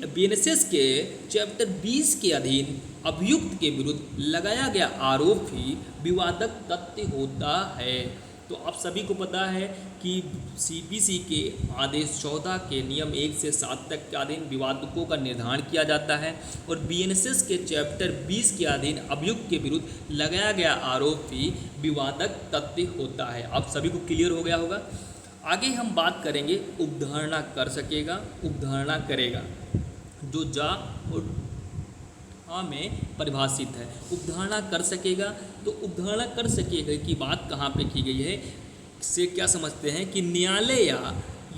बीएनएसएस के चैप्टर 20 के अधीन अभियुक्त के विरुद्ध लगाया गया आरोप ही विवादक तथ्य होता है। तो आप सभी को पता है कि सीपीसी के आदेश 14 के नियम 1 से 7 तक के अधीन विवादकों का निर्धारण किया जाता है और बीएनएसएस के चैप्टर 20 के अधीन अभियुक्त के विरुद्ध लगाया गया आरोप भी विवादक तथ्य होता है। आप सभी को क्लियर हो गया होगा। आगे हम बात करेंगे उपधारणा कर सकेगा, उपधारणा करेगा, जो जा और में परिभाषित है। उपधारणा कर सकेगा, तो उपधारणा कर सकेगा की बात कहाँ पे की गई है, से क्या समझते हैं कि न्यायालय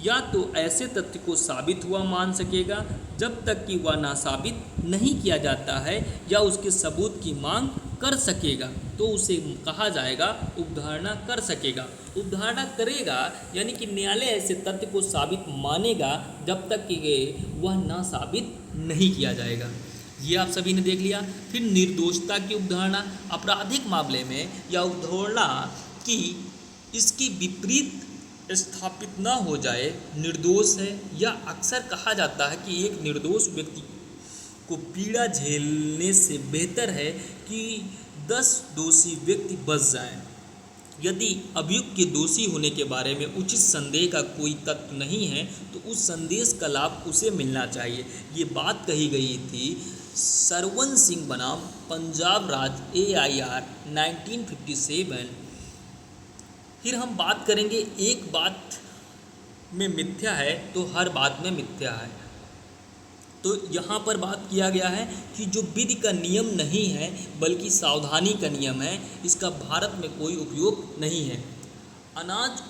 या तो ऐसे तथ्य को साबित हुआ मान सकेगा जब तक कि वह ना साबित नहीं किया जाता है या उसके सबूत की मांग कर सकेगा, तो उसे कहा जाएगा उपधारणा कर सकेगा। उपधारणा करेगा यानी कि न्यायालय ऐसे तथ्य को साबित मानेगा जब तक कि वह ना साबित नहीं किया जाएगा। ये आप सभी ने देख लिया। फिर निर्दोषता की उपधारणा, आपराधिक मामले में यह उपधारणा कि इसकी विपरीत स्थापित न हो जाए निर्दोष है, या अक्सर कहा जाता है कि एक निर्दोष व्यक्ति को पीड़ा झेलने से बेहतर है कि 10 दोषी व्यक्ति बच जाएं। यदि अभियुक्त के दोषी होने के बारे में उचित संदेह का कोई तथ्य नहीं है तो उस संदेश का लाभ उसे मिलना चाहिए। ये बात कही गई थी सरवन सिंह बनाम पंजाब राज्य AIR 1957। फिर हम बात करेंगे एक बात में मिथ्या है तो हर बात में मिथ्या है। तो यहाँ पर बात किया गया है कि जो विधि का नियम नहीं है बल्कि सावधानी का नियम है, इसका भारत में कोई उपयोग नहीं है। अनाज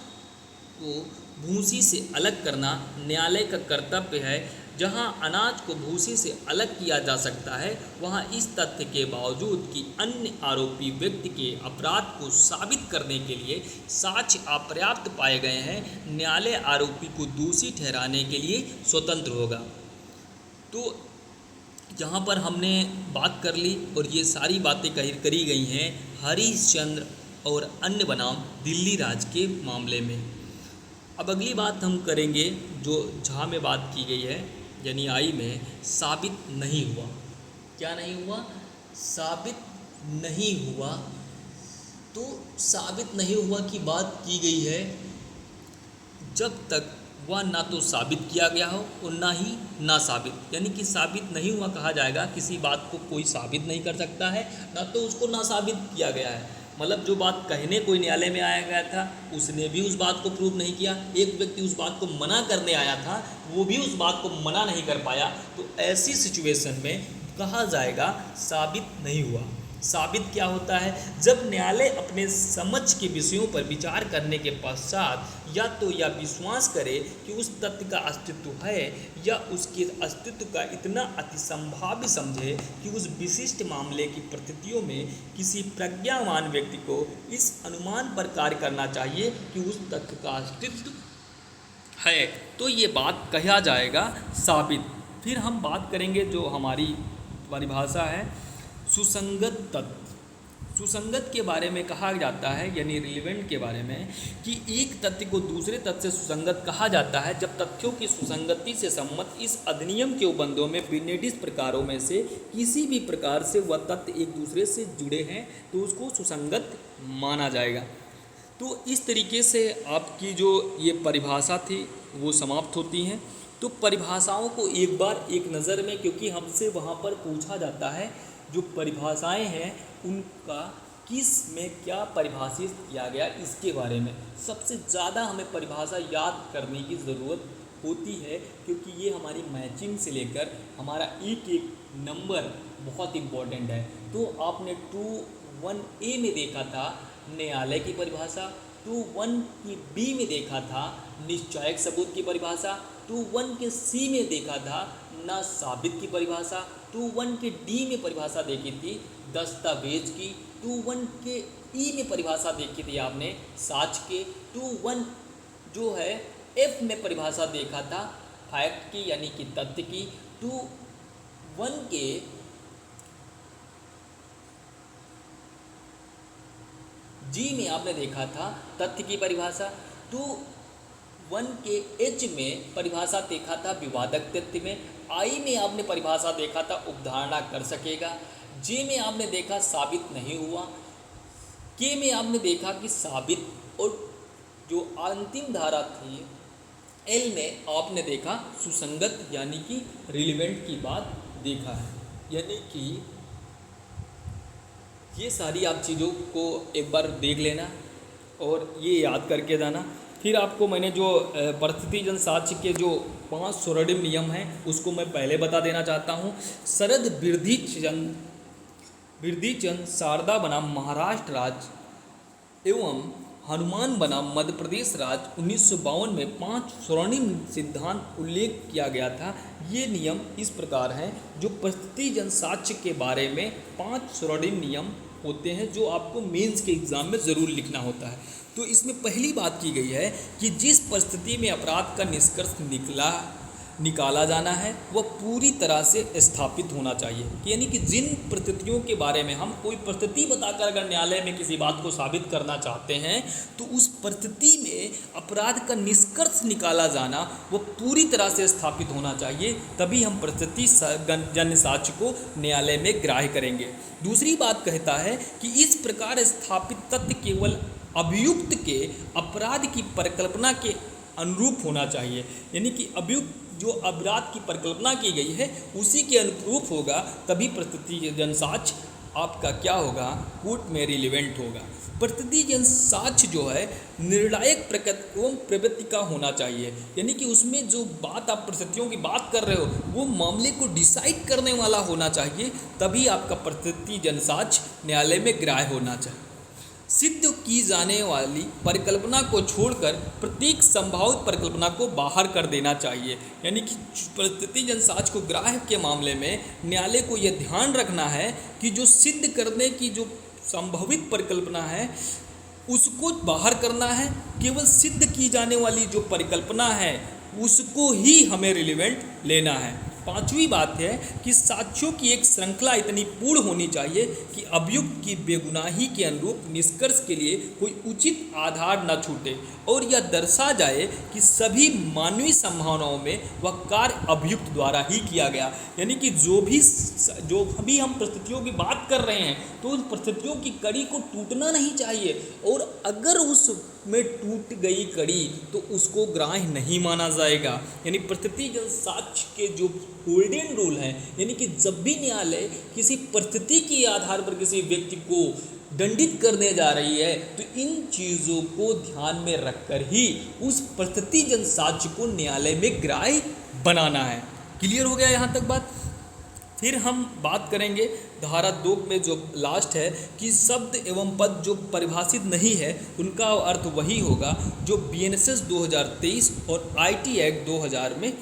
को भूसी से अलग करना न्यायालय का कर्तव्य है। जहाँ अनाज को भूसी से अलग किया जा सकता है वहाँ इस तथ्य के बावजूद कि अन्य आरोपी व्यक्ति के अपराध को साबित करने के लिए साक्ष्य अपर्याप्त पाए गए हैं, न्यायालय आरोपी को दोषी ठहराने के लिए स्वतंत्र होगा। तो यहाँ पर हमने बात कर ली और ये सारी बातें करी गई हैं हरिश्चंद्र और अन्य बनाम दिल्ली राज्य के मामले में। अब अगली बात हम करेंगे जो झा में बात की गई है यानी आई में, साबित नहीं हुआ। क्या नहीं हुआ? साबित नहीं हुआ। तो साबित नहीं हुआ की बात की गई है जब तक वह ना तो साबित किया गया हो और ना ही ना साबित, यानी कि साबित नहीं हुआ कहा जाएगा किसी बात को कोई साबित नहीं कर सकता है, ना तो उसको ना साबित किया गया है। मतलब जो बात कहने कोई न्यायालय में आया गया था उसने भी उस बात को प्रूव नहीं किया, एक व्यक्ति उस बात को मना करने आया था वो भी उस बात को मना नहीं कर पाया, तो ऐसी सिचुएशन में कहा जाएगा साबित नहीं हुआ। साबित क्या होता है? जब न्यायालय अपने समझ के विषयों पर विचार करने के पश्चात या तो यह विश्वास करे कि उस तथ्य का अस्तित्व है या उसके अस्तित्व का इतना अतिसंभाव्य समझे कि उस विशिष्ट मामले की परिस्थितियों में किसी प्रज्ञावान व्यक्ति को इस अनुमान पर कार्य करना चाहिए कि उस तथ्य का अस्तित्व है, तो ये बात कहा जाएगा साबित। फिर हम बात करेंगे जो हमारी परिभाषा है सुसंगत तथ्य। सुसंगत के बारे में कहा जाता है यानी रिलेवेंट के बारे में कि एक तथ्य को दूसरे तथ्य से सुसंगत कहा जाता है जब तथ्यों की सुसंगति से सम्मत इस अधिनियम के उपबंधों में निर्दिष्ट प्रकारों में से किसी भी प्रकार से वह तथ्य एक दूसरे से जुड़े हैं तो उसको सुसंगत माना जाएगा। तो इस तरीके से आपकी जो ये परिभाषा थी वो समाप्त होती हैं। तो परिभाषाओं को एक बार एक नज़र में, क्योंकि हमसे वहाँ पर पूछा जाता है जो परिभाषाएं हैं उनका किस में क्या परिभाषित किया गया इसके बारे में सबसे ज़्यादा हमें परिभाषा याद करने की ज़रूरत होती है, क्योंकि ये हमारी मैचिंग से लेकर हमारा एक एक नंबर बहुत इम्पोर्टेंट है। तो आपने 2(1)A में देखा था न्यायालय की परिभाषा, 2(1)B में देखा था निश्चायक सबूत की परिभाषा, 2(1)C में देखा था ना साबित की परिभाषा, 2(1)D में परिभाषा देखी थी दस्तावेज की, 2(1)E में परिभाषा देखी थी आपने साक्ष्य के, 2(1) जो है F में परिभाषा देखा था फैक्ट की यानी कि तथ्य की, 2(1) के G में आपने देखा था तथ्य की परिभाषा, 2(1) के H में परिभाषा देखा था विवादक तथ्य में, I में आपने परिभाषा देखा था उपधारणा कर सकेगा, J में आपने देखा साबित नहीं हुआ, K में आपने देखा कि साबित, और जो अंतिम धारा थी L में आपने देखा सुसंगत यानी कि रिलेवेंट की बात देखा है। यानी कि ये सारी आप चीज़ों को एक बार देख लेना और ये याद करके जाना। फिर आपको मैंने जो परिस्थिति जन साक्ष्य के जो 5 स्वर्णिम नियम हैं उसको मैं पहले बता देना चाहता हूँ। शरद बिरधी चंद शारदा बनाम महाराष्ट्र राज्य एवं हनुमान बनाम मध्य प्रदेश राज्य 1952 में 5 स्वर्णिम सिद्धांत उल्लेख किया गया था। ये नियम इस प्रकार हैं, जो परिस्थिति जनसाक्ष्य के बारे में 5 स्वर्णिम नियम होते हैं जो आपको मेंस के एग्ज़ाम में ज़रूर लिखना होता है। तो इसमें पहली बात की गई है कि जिस परिस्थिति में अपराध का निष्कर्ष निकाला जाना है वह पूरी तरह से स्थापित होना चाहिए। यानी कि जिन परिस्थितियों के बारे में हम कोई परिस्थिति बताकर अगर न्यायालय में किसी बात को साबित करना चाहते हैं तो उस परिस्थिति में अपराध का निष्कर्ष निकाला जाना वह पूरी तरह से स्थापित होना चाहिए, तभी हम परिस्थिति जन्य साक्ष्य को न्यायालय में ग्राह्य करेंगे। दूसरी बात कहता है कि इस प्रकार स्थापित तथ्य केवल अभियुक्त के अपराध की परिकल्पना के अनुरूप होना चाहिए। यानी कि अभियुक्त जो अपराध की परिकल्पना की गई है उसी के अनुरूप होगा, तभी परिस्थिति जनसाक्ष्य आपका क्या होगा, कोर्ट में रिलेवेंट होगा। परिस्थिति जनसाक्ष्य जो है निर्णायक प्रकृति एवं प्रवृत्ति का होना चाहिए। यानी कि उसमें जो बात आप परिस्थितियों की बात कर रहे हो वो मामले को डिसाइड करने वाला होना चाहिए, तभी आपका परिस्थिति जनसाक्ष्य न्यायालय में ग्राह्य होना चाहिए। सिद्ध की जाने वाली परिकल्पना को छोड़कर प्रत्येक संभावित परिकल्पना को बाहर कर देना चाहिए। यानी कि परिस्थिति जनसाक्ष्य को ग्राह्य के मामले में न्यायालय को यह ध्यान रखना है कि जो सिद्ध करने की जो संभावित परिकल्पना है उसको बाहर करना है, केवल सिद्ध की जाने वाली जो परिकल्पना है उसको ही हमें रिलेवेंट लेना है। पांचवी बात है कि साक्ष्यों की एक श्रृंखला इतनी पूर्ण होनी चाहिए कि अभियुक्त की बेगुनाही के अनुरूप निष्कर्ष के लिए कोई उचित आधार न छूटे और यह दर्शा जाए कि सभी मानवीय संभावनाओं में वह कार्य अभियुक्त द्वारा ही किया गया। यानी कि जो भी हम परिस्थितियों की बात कर रहे हैं तो उन परिस्थितियों की कड़ी को टूटना नहीं चाहिए, और अगर उसमें टूट गई कड़ी तो उसको ग्राह्य नहीं माना जाएगा। यानी परिस्थिति जनसाक्ष्य के जो गोल्डन रूल हैं, यानी कि जब भी न्यायालय किसी परिस्थिति के आधार पर किसी व्यक्ति को दंडित करने जा रही है तो इन चीज़ों को ध्यान में रखकर ही उस परिस्थिति जनसाक्ष्य को न्यायालय में ग्राह्य बनाना है। क्लियर हो गया यहाँ तक बात? फिर हम बात करेंगे धारा 2 में जो लास्ट है कि शब्द एवं पद जो परिभाषित नहीं है उनका अर्थ वही होगा जो बीएनएसएस 2023 और आईटी एक्ट 2000 में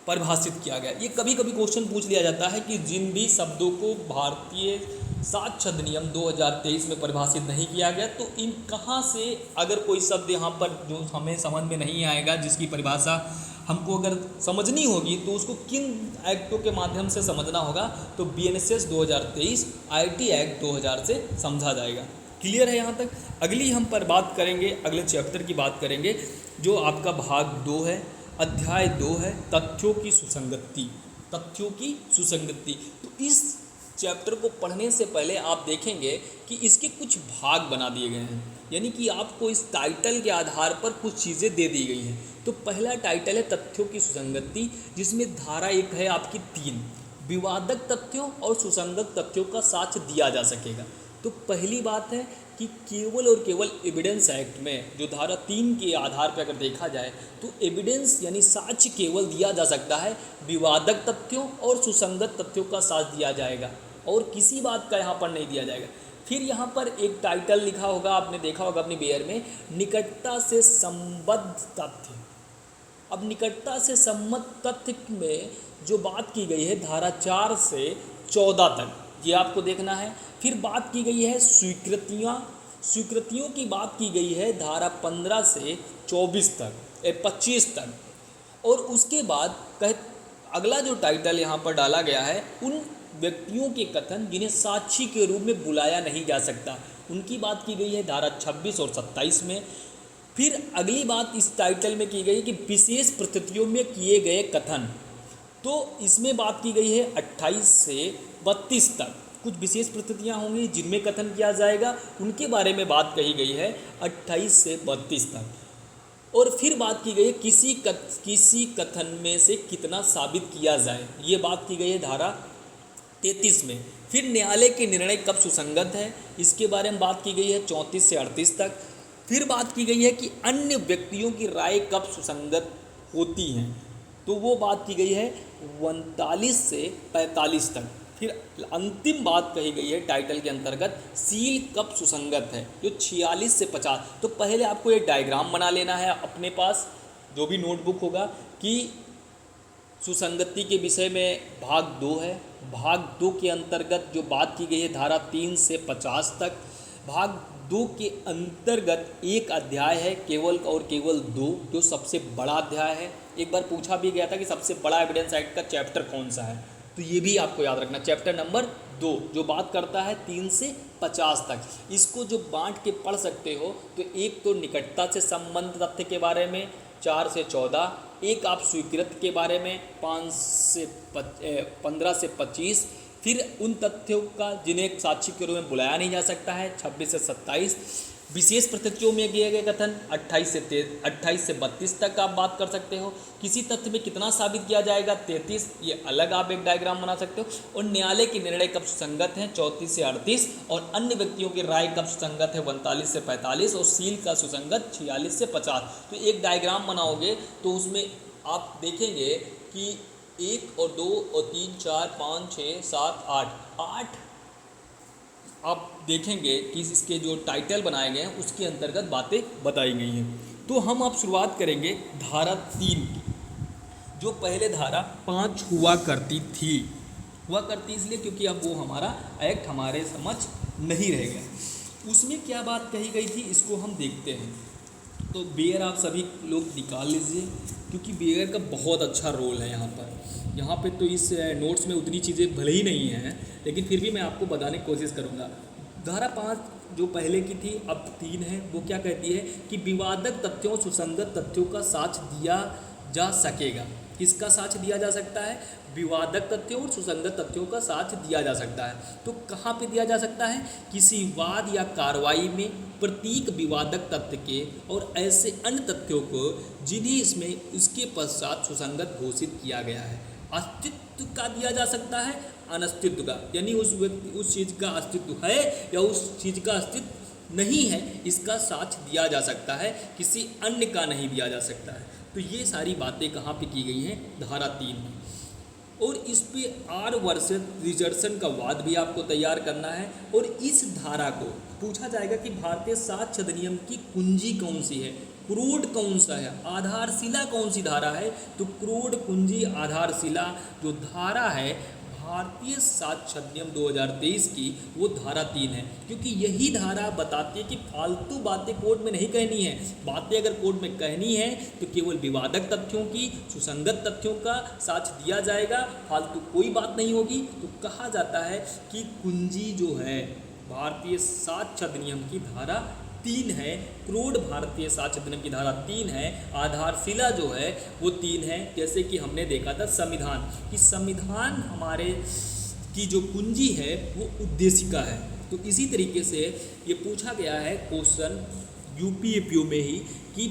परिभाषित किया गया। ये कभी कभी क्वेश्चन पूछ लिया जाता है कि जिन भी शब्दों को भारतीय साक्ष्य अधिनियम 2023 में परिभाषित नहीं किया गया तो इन कहाँ से, अगर कोई शब्द यहाँ पर जो हमें समझ में नहीं आएगा जिसकी परिभाषा हमको अगर समझनी होगी तो उसको किन एक्टों के माध्यम से समझना होगा, तो बीएनएसएस 2023 आईटी एक्ट 2000 से समझा जाएगा। क्लियर है यहाँ तक? अगली हम पर बात करेंगे, अगले चैप्टर की बात करेंगे जो आपका भाग 2 है, अध्याय 2 है, तथ्यों की सुसंगति। तथ्यों की सुसंगति। तो इस चैप्टर को पढ़ने से पहले आप देखेंगे कि इसके कुछ भाग बना दिए गए हैं, यानी कि आपको इस टाइटल के आधार पर कुछ चीज़ें दे दी गई हैं। तो पहला टाइटल है तथ्यों की सुसंगति, जिसमें धारा 1 है आपकी 3, विवादक तथ्यों और सुसंगत तथ्यों का साक्ष्य दिया जा सकेगा। तो पहली बात है कि केवल और केवल एविडेंस एक्ट में जो धारा 3 के आधार पर अगर देखा जाए तो एविडेंस यानी साक्ष्य केवल दिया जा सकता है, विवादक तथ्यों और सुसंगत तथ्यों का साक्ष्य दिया जाएगा और किसी बात का यहाँ पर नहीं दिया जाएगा। फिर यहाँ पर एक टाइटल लिखा होगा, आपने देखा होगा अपनी बेयर में, निकटता से संबद्ध तथ्य। अब निकटता से संबद्ध तथ्य में जो बात की गई है धारा 4 से 14 तक, ये आपको देखना है। फिर बात की गई है स्वीकृतियों की बात की गई है धारा 15 से 24 तक 25 तक। और उसके बाद अगला जो टाइटल यहाँ पर डाला गया है उन व्यक्तियों के कथन जिन्हें साक्षी के रूप में बुलाया नहीं जा सकता, उनकी बात की गई है धारा 26 और 27 में। फिर अगली बात इस टाइटल में की गई कि विशेष परिस्थितियों में किए गए कथन, तो इसमें बात की गई है 28 से 32 तक। कुछ विशेष परिस्थितियाँ होंगी जिनमें कथन किया जाएगा, उनके बारे में बात कही गई है 28 से 32 तक। और फिर बात की गई है किसी कथन में से कितना साबित किया जाए, ये बात की गई है धारा 33 में। फिर न्यायालय के निर्णय कब सुसंगत है, इसके बारे में बात की गई है 34 से 38 तक। फिर बात की गई है कि अन्य व्यक्तियों की राय कब सुसंगत होती हैं, तो वो बात की गई है 39 से 45 तक। फिर अंतिम बात कही गई है टाइटल के अंतर्गत, सील कब सुसंगत है, जो 46 से 50। तो पहले आपको ये डायग्राम बना लेना है अपने पास, जो भी नोटबुक होगा, कि सुसंगति के विषय में भाग 2 है। भाग 2 के अंतर्गत जो बात की गई है धारा 3 से 50 तक। भाग 2 के अंतर्गत एक अध्याय है केवल और केवल 2, जो सबसे बड़ा अध्याय है। एक बार पूछा भी गया था कि सबसे बड़ा एविडेंस एक्ट का चैप्टर कौन सा है, तो ये भी आपको याद रखना, चैप्टर नंबर 2 जो बात करता है 3 से 50 तक। इसको जो बांट के पढ़ सकते हो, तो एक तो निकटता से संबंध तथ्य के बारे में 4 से 14, एक आप स्वीकृत के बारे में 15 से 25, फिर उन तथ्यों का जिन्हें साक्षी के रूप में बुलाया नहीं जा सकता है 26 से 27, विशेष परिस्थितियों में किए गए कथन 28 से 32 तक आप बात कर सकते हो। किसी तथ्य में कितना साबित किया जाएगा 33, ये अलग आप एक डायग्राम बना सकते हो। और न्यायालय के निर्णय कब सुसंगत हैं 34 से 38, और अन्य व्यक्तियों की राय कब सुसंगत है 39 से 45, और सील का सुसंगत 46 से 50। तो एक डायग्राम बनाओगे तो उसमें आप देखेंगे कि 1 और 2 और 3 4 5 6 7 8 आप देखेंगे कि इसके जो टाइटल बनाए गए हैं उसके अंतर्गत बातें बताई गई हैं। तो हम आप शुरुआत करेंगे धारा 3 की, जो पहले धारा 5 हुआ करती इसलिए क्योंकि अब वो हमारा एक्ट हमारे समझ नहीं रह गया। उसमें क्या बात कही गई थी इसको हम देखते हैं। तो बेयर आप सभी लोग निकाल लीजिए, क्योंकि बेयर का बहुत अच्छा रोल है यहाँ पे तो इस नोट्स में उतनी चीज़ें भले ही नहीं हैं, लेकिन फिर भी मैं आपको बताने की कोशिश करूँगा। धारा 5 जो पहले की थी अब 3 है, वो क्या कहती है कि विवादक तथ्यों सुसंगत तथ्यों का साक्ष्य दिया जा सकेगा। किसका साक्ष्य दिया जा सकता है? विवादक तथ्यों और सुसंगत तथ्यों का साक्ष्य दिया जा सकता है। तो कहाँ पे दिया जा सकता है? किसी वाद या कार्रवाई में प्रतीक विवादक तथ्य के और ऐसे अन्य तथ्यों को जिन्हें इसमें उसके पश्चात सुसंगत घोषित किया गया है। अस्तित्व का दिया जा सकता है, अनस्तित्व का, यानी उस चीज़ का अस्तित्व है या उस चीज़ का अस्तित्व नहीं है, इसका साक्ष्य दिया जा सकता है, किसी अन्य का नहीं दिया जा सकता है। तो ये सारी बातें कहाँ पे की गई हैं? धारा 3 में। और इस पे R वर्सेस रिचर्डसन का वाद भी आपको तैयार करना है। और इस धारा को पूछा जाएगा कि भारतीय साक्ष्य अधिनियम की कुंजी कौन सी है, क्रोड कौन सा है, आधारशिला कौन सी धारा है? तो क्रोड, कुंजी, आधारशिला जो धारा है भारतीय साक्ष्य अधिनियम 2023 की, वो धारा 3 है। क्योंकि यही धारा बताती है कि फालतू बातें कोर्ट में नहीं कहनी है। बातें अगर कोर्ट में कहनी है तो केवल विवादक तथ्यों की, सुसंगत तथ्यों का साक्ष्य दिया जाएगा, फालतू कोई बात नहीं होगी। तो कहा जाता है कि कुंजी जो है भारतीय साक्ष्य अधिनियम की धारा 3 है, क्रोड भारतीय साक्ष्य अधिनियम की धारा 3 है, आधारशिला जो है वो 3 है। जैसे कि हमने देखा था संविधान, कि संविधान हमारे की जो कुंजी है वो उद्देशिका है। तो इसी तरीके से ये पूछा गया है क्वेश्चन यूपीएपीओ में ही कि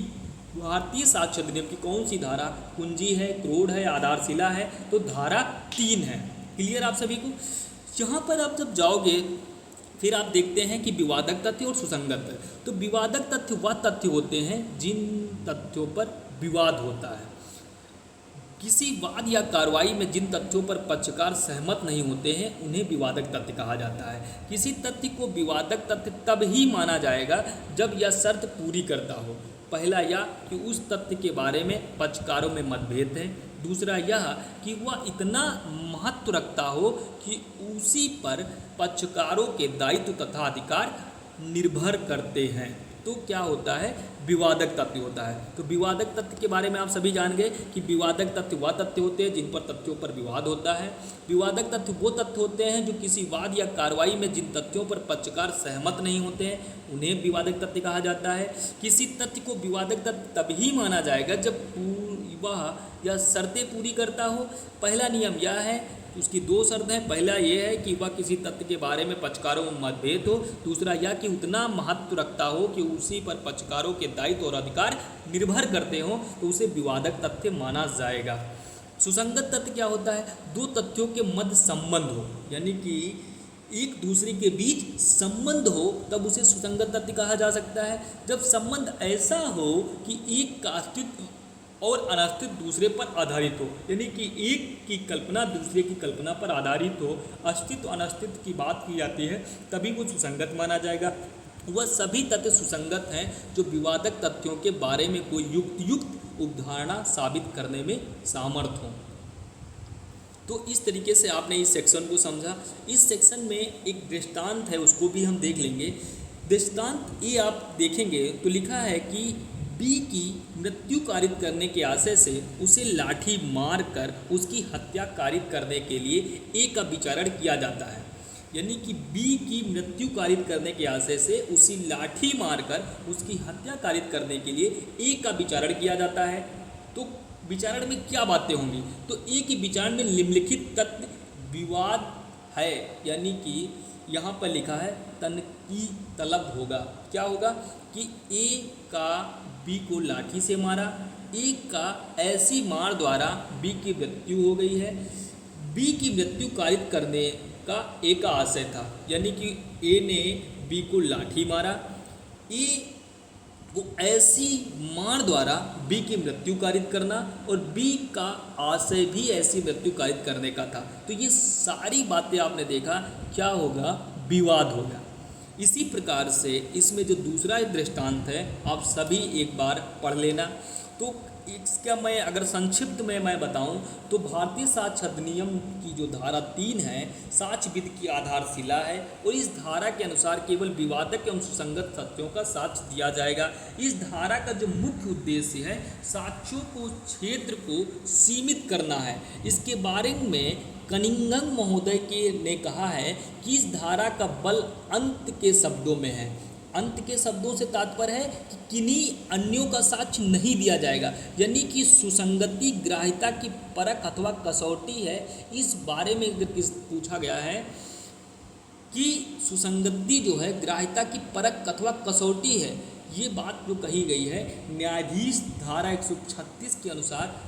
भारतीय साक्ष्य अधिनियम की कौन सी धारा कुंजी है, क्रोड है, आधारशिला है? तो धारा 3 है। क्लियर आप सभी को? यहाँ पर आप जब जाओगे फिर आप देखते हैं कि विवादक तथ्य और सुसंगत है। तो विवादक तथ्य वह तथ्य होते हैं जिन तथ्यों पर विवाद होता है। किसी वाद या कार्रवाई में जिन तथ्यों पर पक्षकार सहमत नहीं होते हैं उन्हें विवादक तथ्य कहा जाता है। किसी तथ्य को विवादक तथ्य तब ही माना जाएगा जब यह शर्त पूरी करता हो। पहला यह कि उस तथ्य के बारे में पक्षकारों में मतभेद है। दूसरा यह कि वह इतना महत्व रखता हो कि उसी पर पक्षकारों के दायित्व तथा अधिकार निर्भर करते हैं। तो क्या होता है? विवादक तथ्य होता है। तो विवादक तथ्य के बारे में आप सभी जान गए कि विवादक तथ्य वह तथ्य होते हैं जिन पर तथ्यों पर विवाद होता है। विवादक तथ्य वो तथ्य होते हैं जो किसी वाद या कार्रवाई में जिन तथ्यों पर पक्षकार सहमत नहीं होते हैं उन्हें विवादक तथ्य कहा जाता है। किसी तथ्य को विवादक तथ्य तभी माना जाएगा जब वह या शर्तें पूरी करता हो। पहला नियम यह है, उसकी 2 शर्त हैं। पहला ये है कि वह किसी तथ्य के बारे में पक्षकारों में मतभेद हो। दूसरा यह कि उतना महत्व रखता हो कि उसी पर पक्षकारों के दायित्व और अधिकार निर्भर करते हों, तो उसे विवादक तथ्य माना जाएगा। सुसंगत तथ्य क्या होता है? 2 तथ्यों के मध्य संबंध हो, यानी कि एक दूसरे के बीच संबंध हो, तब उसे सुसंगत तथ्य कहा जा सकता है। जब संबंध ऐसा हो कि एक का अस्तित्व और अनस्तित्व दूसरे पर आधारित हो, यानी कि एक की कल्पना दूसरे की कल्पना पर आधारित हो, अस्तित्व अनस्तित्व की बात की जाती है, तभी वो सुसंगत माना जाएगा। वह सभी तथ्य सुसंगत हैं जो विवादक तथ्यों के बारे में कोई युक्त उपधारणा साबित करने में सामर्थ हों। तो इस तरीके से आपने इस सेक्शन को समझा। इस सेक्शन में एक दृष्टांत है, उसको भी हम देख लेंगे। दृष्टांत ये आप देखेंगे तो लिखा है कि बी की मृत्यु कारित करने के आशय से उसे लाठी मार कर उसकी हत्या कारित करने के लिए ए का विचारण किया जाता है। यानी कि बी की मृत्यु कारित करने के आशय से उसी लाठी मारकर उसकी हत्या कारित करने के लिए ए का विचारण किया जाता है। तो विचारण में क्या बातें होंगी? तो ए की विचारण में निम्नलिखित तथ्य विवाद है, यानी कि यहाँ पर लिखा है तनकी तलब होगा। क्या होगा कि ए का बी को लाठी से मारा, ए का ऐसी मार द्वारा बी की मृत्यु हो गई है। बी की मृत्यु कारित करने का ए का आशय था, यानी कि ए ने बी को लाठी मारा, ए वो ऐसी मार द्वारा बी की मृत्यु कारित करना, और बी का आशय भी ऐसी मृत्यु कारित करने का था। तो ये सारी बातें आपने देखा, क्या होगा? विवाद होगा। इसी प्रकार से इसमें जो दूसरा दृष्टांत है आप सभी एक बार पढ़ लेना। तो इसका मैं अगर संक्षिप्त में मैं बताऊं तो भारतीय साक्ष्य अधिनियम की जो धारा 3 है साक्ष्य विधि की आधारशिला है, और इस धारा के अनुसार केवल विवादक एवं सुसंगत तथ्यों का साक्ष्य दिया जाएगा। इस धारा का जो मुख्य उद्देश्य है साक्ष्यों को क्षेत्र को सीमित करना है। इसके बारे में कनिंगम महोदय ने कहा है कि इस धारा का बल अंत के शब्दों में है। अंत के शब्दों से तात्पर्य है कि किन्हीं अन्यों का साक्ष्य नहीं दिया जाएगा, यानी कि सुसंगति ग्राह्यता की परख अथवा कसौटी है। इस बारे में अगर पूछा गया है कि सुसंगति जो है ग्राह्यता की परख अथवा कसौटी है, ये बात जो कही गई है न्यायाधीश धारा 136 के अनुसार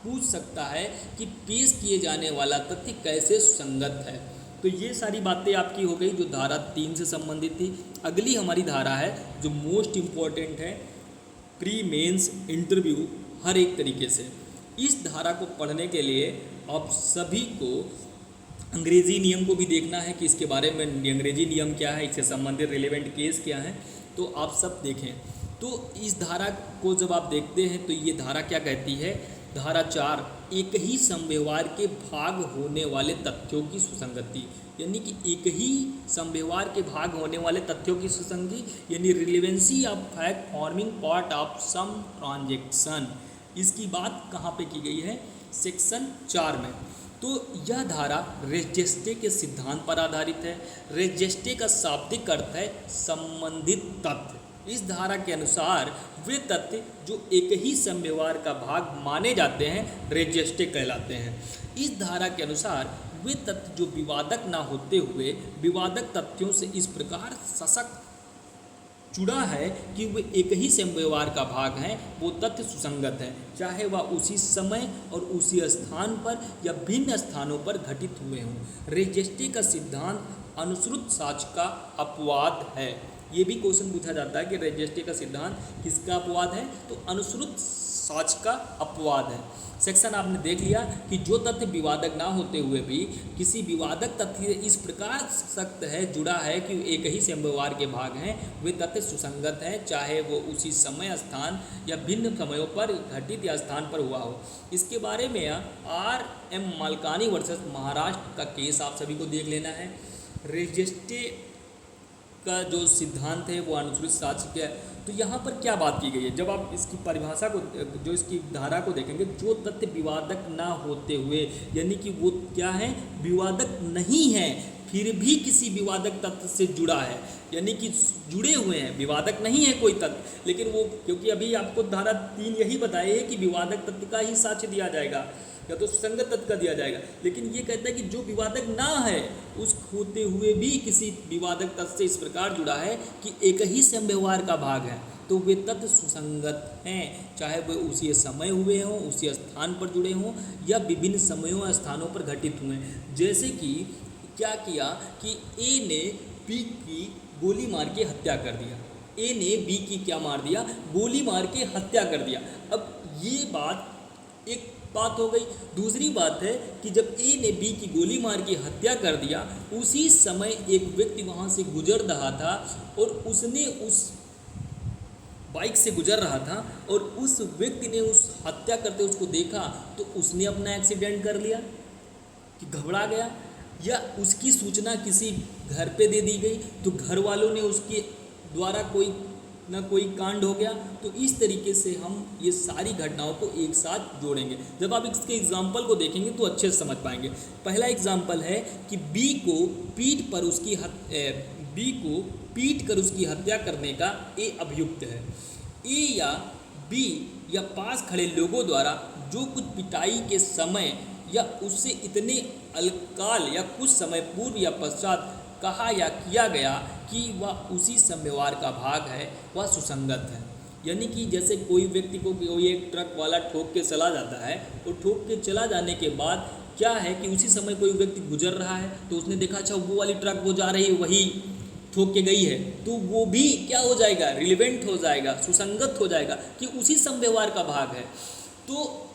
पूछ सकता है कि पेश किए जाने वाला तथ्य कैसे सुसंगत है। तो ये सारी बातें आपकी हो गई जो धारा 3 से संबंधित थी। अगली हमारी धारा है जो मोस्ट इम्पॉर्टेंट है, प्री मेंस इंटरव्यू हर एक तरीके से। इस धारा को पढ़ने के लिए आप सभी को अंग्रेज़ी नियम को भी देखना है कि इसके बारे में अंग्रेज़ी नियम क्या है, इससे संबंधित रिलेवेंट केस क्या है, तो आप सब देखें। तो इस धारा को जब आप देखते हैं तो ये धारा क्या कहती है? धारा 4 एक ही समव्यवहार के भाग होने वाले तथ्यों की सुसंगति, यानी कि एक ही समव्यवहार के भाग होने वाले तथ्यों की सुसंगति, यानी relevancy of fact forming part of same transaction. इसकी बात कहाँ पे की गई है? सेक्शन 4 में। तो यह धारा रेजेस्टे के सिद्धांत पर आधारित है। रेजेस्टे का शाब्दिक अर्थ है संबंधित तथ्य। इस धारा के अनुसार वे तथ्य जो एक ही समव्यवहार का भाग माने जाते हैं रेजेस्टे कहलाते हैं। इस धारा के अनुसार वे तथ्य जो विवादक ना होते हुए विवादक तथ्यों से इस प्रकार सशक्त जुड़ा है कि वे एक ही समव्यवहार का भाग हैं, वो तथ्य सुसंगत है, चाहे वह उसी समय और उसी स्थान पर या भिन्न स्थानों पर घटित हुए हों। रेजेस्टे का सिद्धांत अनुश्रुत साक्ष्य का अपवाद है। ये भी क्वेश्चन पूछा जाता है कि रेजेस्टे का सिद्धांत किसका अपवाद है? तो अनुश्रुत साक्ष्य का अपवाद है। सेक्शन आपने देख लिया कि जो तथ्य विवादक ना होते हुए भी किसी विवादक तथ्य इस प्रकार सख्त है जुड़ा है कि एक ही समव्यवहार के भाग हैं, वे तथ्य सुसंगत हैं, चाहे वो उसी समय स्थान या भिन्न समयों पर घटित या स्थान पर हुआ हो। इसके बारे में R.M. मालकानी वर्सेस महाराष्ट्र का केस आप सभी को देख लेना है। रेजेस्टे का जो सिद्धांत है वो अनुश्रुत साक्ष्य का है। तो यहाँ पर क्या बात की गई है? जब आप इसकी परिभाषा को जो इसकी धारा को देखेंगे, जो तथ्य विवादक ना होते हुए, यानी कि वो क्या है? विवादक नहीं है फिर भी किसी विवादक तथ्य से जुड़ा है, यानी कि जुड़े हुए हैं, विवादक नहीं है कोई तथ्य, लेकिन वो क्योंकि अभी आपको धारा 3 यही बताई है कि विवादक तथ्य का ही साक्ष्य दिया जाएगा या तो सुसंगत तथ्य का दिया जाएगा, लेकिन ये कहता है कि जो विवादक ना है उस होते हुए भी किसी विवादक तथ्य से इस प्रकार जुड़ा है कि एक ही समव्यवहार का भाग है, तो वे तथ्य सुसंगत हैं, चाहे वे उसी समय हुए हों, उसी स्थान पर जुड़े हों या विभिन्न समयों या स्थानों पर घटित हुए। जैसे कि क्या किया कि ए ने बी की गोली मार के हत्या कर दिया, ए ने बी की क्या मार दिया? गोली मार के हत्या कर दिया। अब ये बात एक बात हो गई। दूसरी बात है कि जब ए ने बी की गोली मार के हत्या कर दिया, उसी समय एक व्यक्ति वहाँ से गुजर रहा था और उसने उस बाइक से गुजर रहा था और उस व्यक्ति ने उस हत्या करते उसको देखा, तो उसने अपना एक्सीडेंट कर लिया कि घबरा गया, या उसकी सूचना किसी घर पे दे दी गई तो घर वालों ने उसके द्वारा कोई ना कोई कांड हो गया। तो इस तरीके से हम ये सारी घटनाओं को एक साथ जोड़ेंगे। जब आप इसके एग्जाम्पल को देखेंगे तो अच्छे से समझ पाएंगे। पहला एग्जाम्पल है कि बी को पीट कर उसकी हत्या करने का ए अभियुक्त है। ए या बी या पास खड़े लोगों द्वारा जो कुछ पिटाई के समय या उससे इतने अल्पकाल या कुछ समय पूर्व या पश्चात कहा या किया गया कि वह उसी संव्यवहार का भाग है, वह सुसंगत है। यानी कि जैसे कोई व्यक्ति को कोई एक ट्रक वाला ठोक के चला जाता है, और ठोक के चला जाने के बाद क्या है कि उसी समय कोई व्यक्ति गुजर रहा है, तो उसने देखा अच्छा वो वाली ट्रक वो जा रही है, वही ठोक के गई है, तो वो भी क्या हो जाएगा, रिलेवेंट हो जाएगा, सुसंगत हो जाएगा कि उसी संव्यवहार का भाग है। तो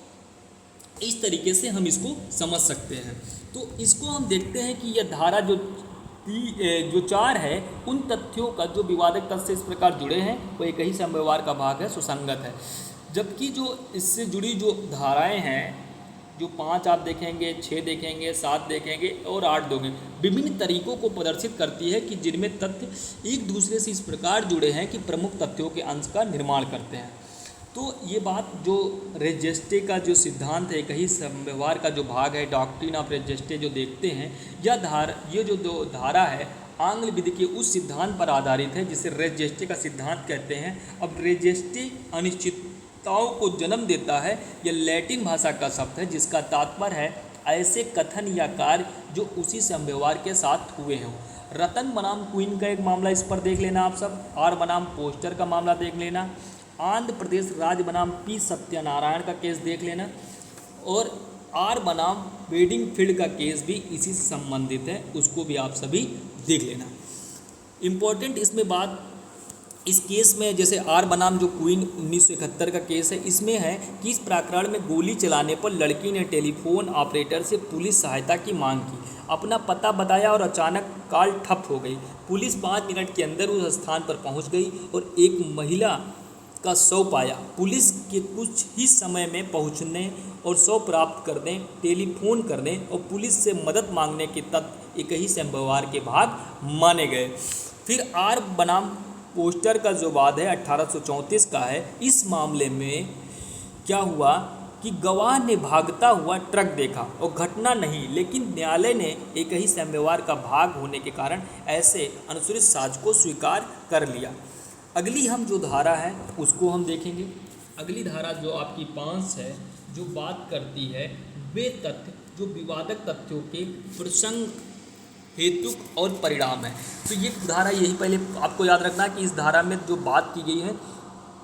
इस तरीके से हम इसको समझ सकते हैं। तो इसको हम देखते हैं कि यह धारा जो 4 है, उन तथ्यों का जो विवादक तथ्य से इस प्रकार जुड़े हैं वो एक ही संव्यवहार का भाग है, सुसंगत है। जबकि जो इससे जुड़ी जो धाराएं हैं, जो 5 आप देखेंगे, 6 देखेंगे, 7 देखेंगे और 8 दोगे, विभिन्न तरीकों को प्रदर्शित करती है कि जिनमें तथ्य एक दूसरे से इस प्रकार जुड़े हैं कि प्रमुख तथ्यों के अंश का निर्माण करते हैं। तो ये बात जो रेजेस्टे का जो सिद्धांत है, एक ही संव्यवहार का जो भाग है, डॉक्ट्रिन ऑफ रेजेस्टे जो देखते हैं, ये जो दो धारा है आंग्ल विधि के उस सिद्धांत पर आधारित है जिसे रेजेस्टे का सिद्धांत कहते हैं। अब रेजेस्टे अनिश्चितताओं को जन्म देता है, यह लैटिन भाषा का शब्द है जिसका तात्पर्य है ऐसे कथन या कार्य जो उसी संव्यवहार के साथ हुए हों। रतन बनाम क्वीन का एक मामला इस पर देख लेना आप सब, आर बनाम पोस्टर का मामला देख लेना, आंध्र प्रदेश राज्य बनाम पी सत्यनारायण का केस देख लेना, और आर बनाम वेडिंग फील्ड का केस भी इसी से संबंधित है, उसको भी आप सभी देख लेना। इम्पोर्टेंट इसमें बात इस केस में, जैसे आर बनाम जो क्वीन 1971 का केस है, इसमें है कि इस प्रकरण में गोली चलाने पर लड़की ने टेलीफोन ऑपरेटर से पुलिस सहायता की मांग की, अपना पता बताया और अचानक कॉल ठप हो गई। पुलिस 5 मिनट के अंदर उस स्थान पर पहुंच गई और एक महिला का शव पाया। पुलिस के कुछ ही समय में पहुंचने और शव प्राप्त करने, टेलीफोन करने और पुलिस से मदद मांगने के तथ्य एक ही संव्यवहार के भाग माने गए। फिर आर बनाम पोस्टर का जो वाद है 1834 का है। इस मामले में क्या हुआ कि गवाह ने भागता हुआ ट्रक देखा और घटना नहीं, लेकिन न्यायालय ने एक ही संव्यवहार का भाग होने के कारण ऐसे अनुसूचित साक्ष्य को स्वीकार कर लिया। अगली हम जो धारा है उसको हम देखेंगे। अगली धारा जो आपकी 5 है, जो बात करती है वे तथ्य जो विवादक तथ्यों के प्रसंग, हेतुक और परिणाम है। तो ये धारा यही पहले आपको याद रखना कि इस धारा में जो बात की गई है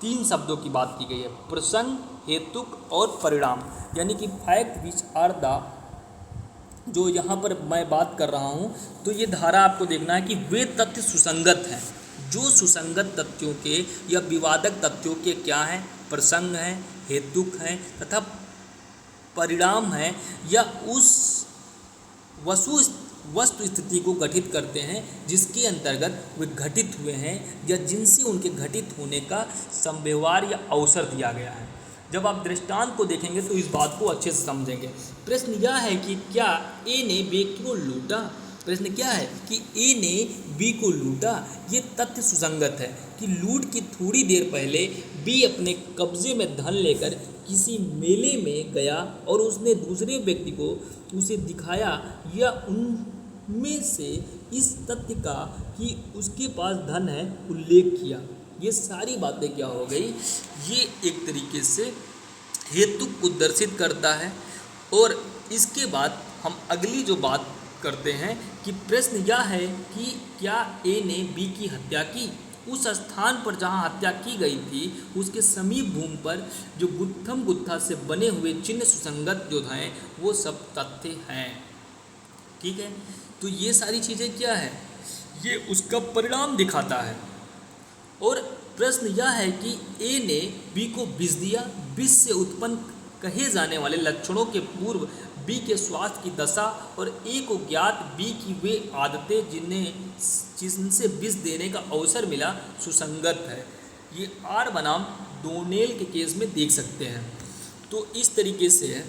3 शब्दों की बात की गई है, प्रसंग, हेतुक और परिणाम, यानी कि फैक्ट विच आर द, जो यहाँ पर मैं बात कर रहा हूँ। तो ये धारा आपको देखना है कि वे तथ्य सुसंगत हैं, जो सुसंगत तथ्यों के या विवादक तथ्यों के क्या हैं, प्रसंग हैं, हेतुक हैं तथा परिणाम हैं, या उस वस्तु स्थिति को गठित करते हैं जिसके अंतर्गत वे घटित हुए हैं या जिनसे उनके घटित होने का संव्यवहार या अवसर दिया गया है। जब आप दृष्टांत को देखेंगे तो इस बात को अच्छे से समझेंगे। प्रश्न यह है कि क्या ए ने बी को लूटा, प्रश्न क्या है कि ए ने बी को लूटा। ये तथ्य सुसंगत है कि लूट की थोड़ी देर पहले बी अपने कब्जे में धन लेकर किसी मेले में गया और उसने दूसरे व्यक्ति को उसे दिखाया या उनमें से इस तथ्य का कि उसके पास धन है उल्लेख किया। ये सारी बातें क्या हो गई, ये एक तरीके से हेतु को दर्शित करता है। और इसके बाद हम अगली जो बात करते हैं कि प्रश्न यह है कि क्या ए ने बी की हत्या की। उस स्थान पर जहां हत्या की गई थी उसके समीप भूमि पर जो गुत्थम गुत्था से बने हुए चिन्ह सुसंगत जो हैं वो सब तथ्य हैं। ठीक है, तो ये सारी चीज़ें क्या है, ये उसका परिणाम दिखाता है। और प्रश्न यह है कि ए ने बी को विष दिया, विष से उत्पन्न कहे जाने वाले लक्षणों के पूर्व बी के स्वास्थ्य की दशा और ए को ज्ञात बी की वे आदतें जिनसे विष देने का अवसर मिला सुसंगत है। ये आर बनाम डोनेल के केस में देख सकते हैं। तो इस तरीके से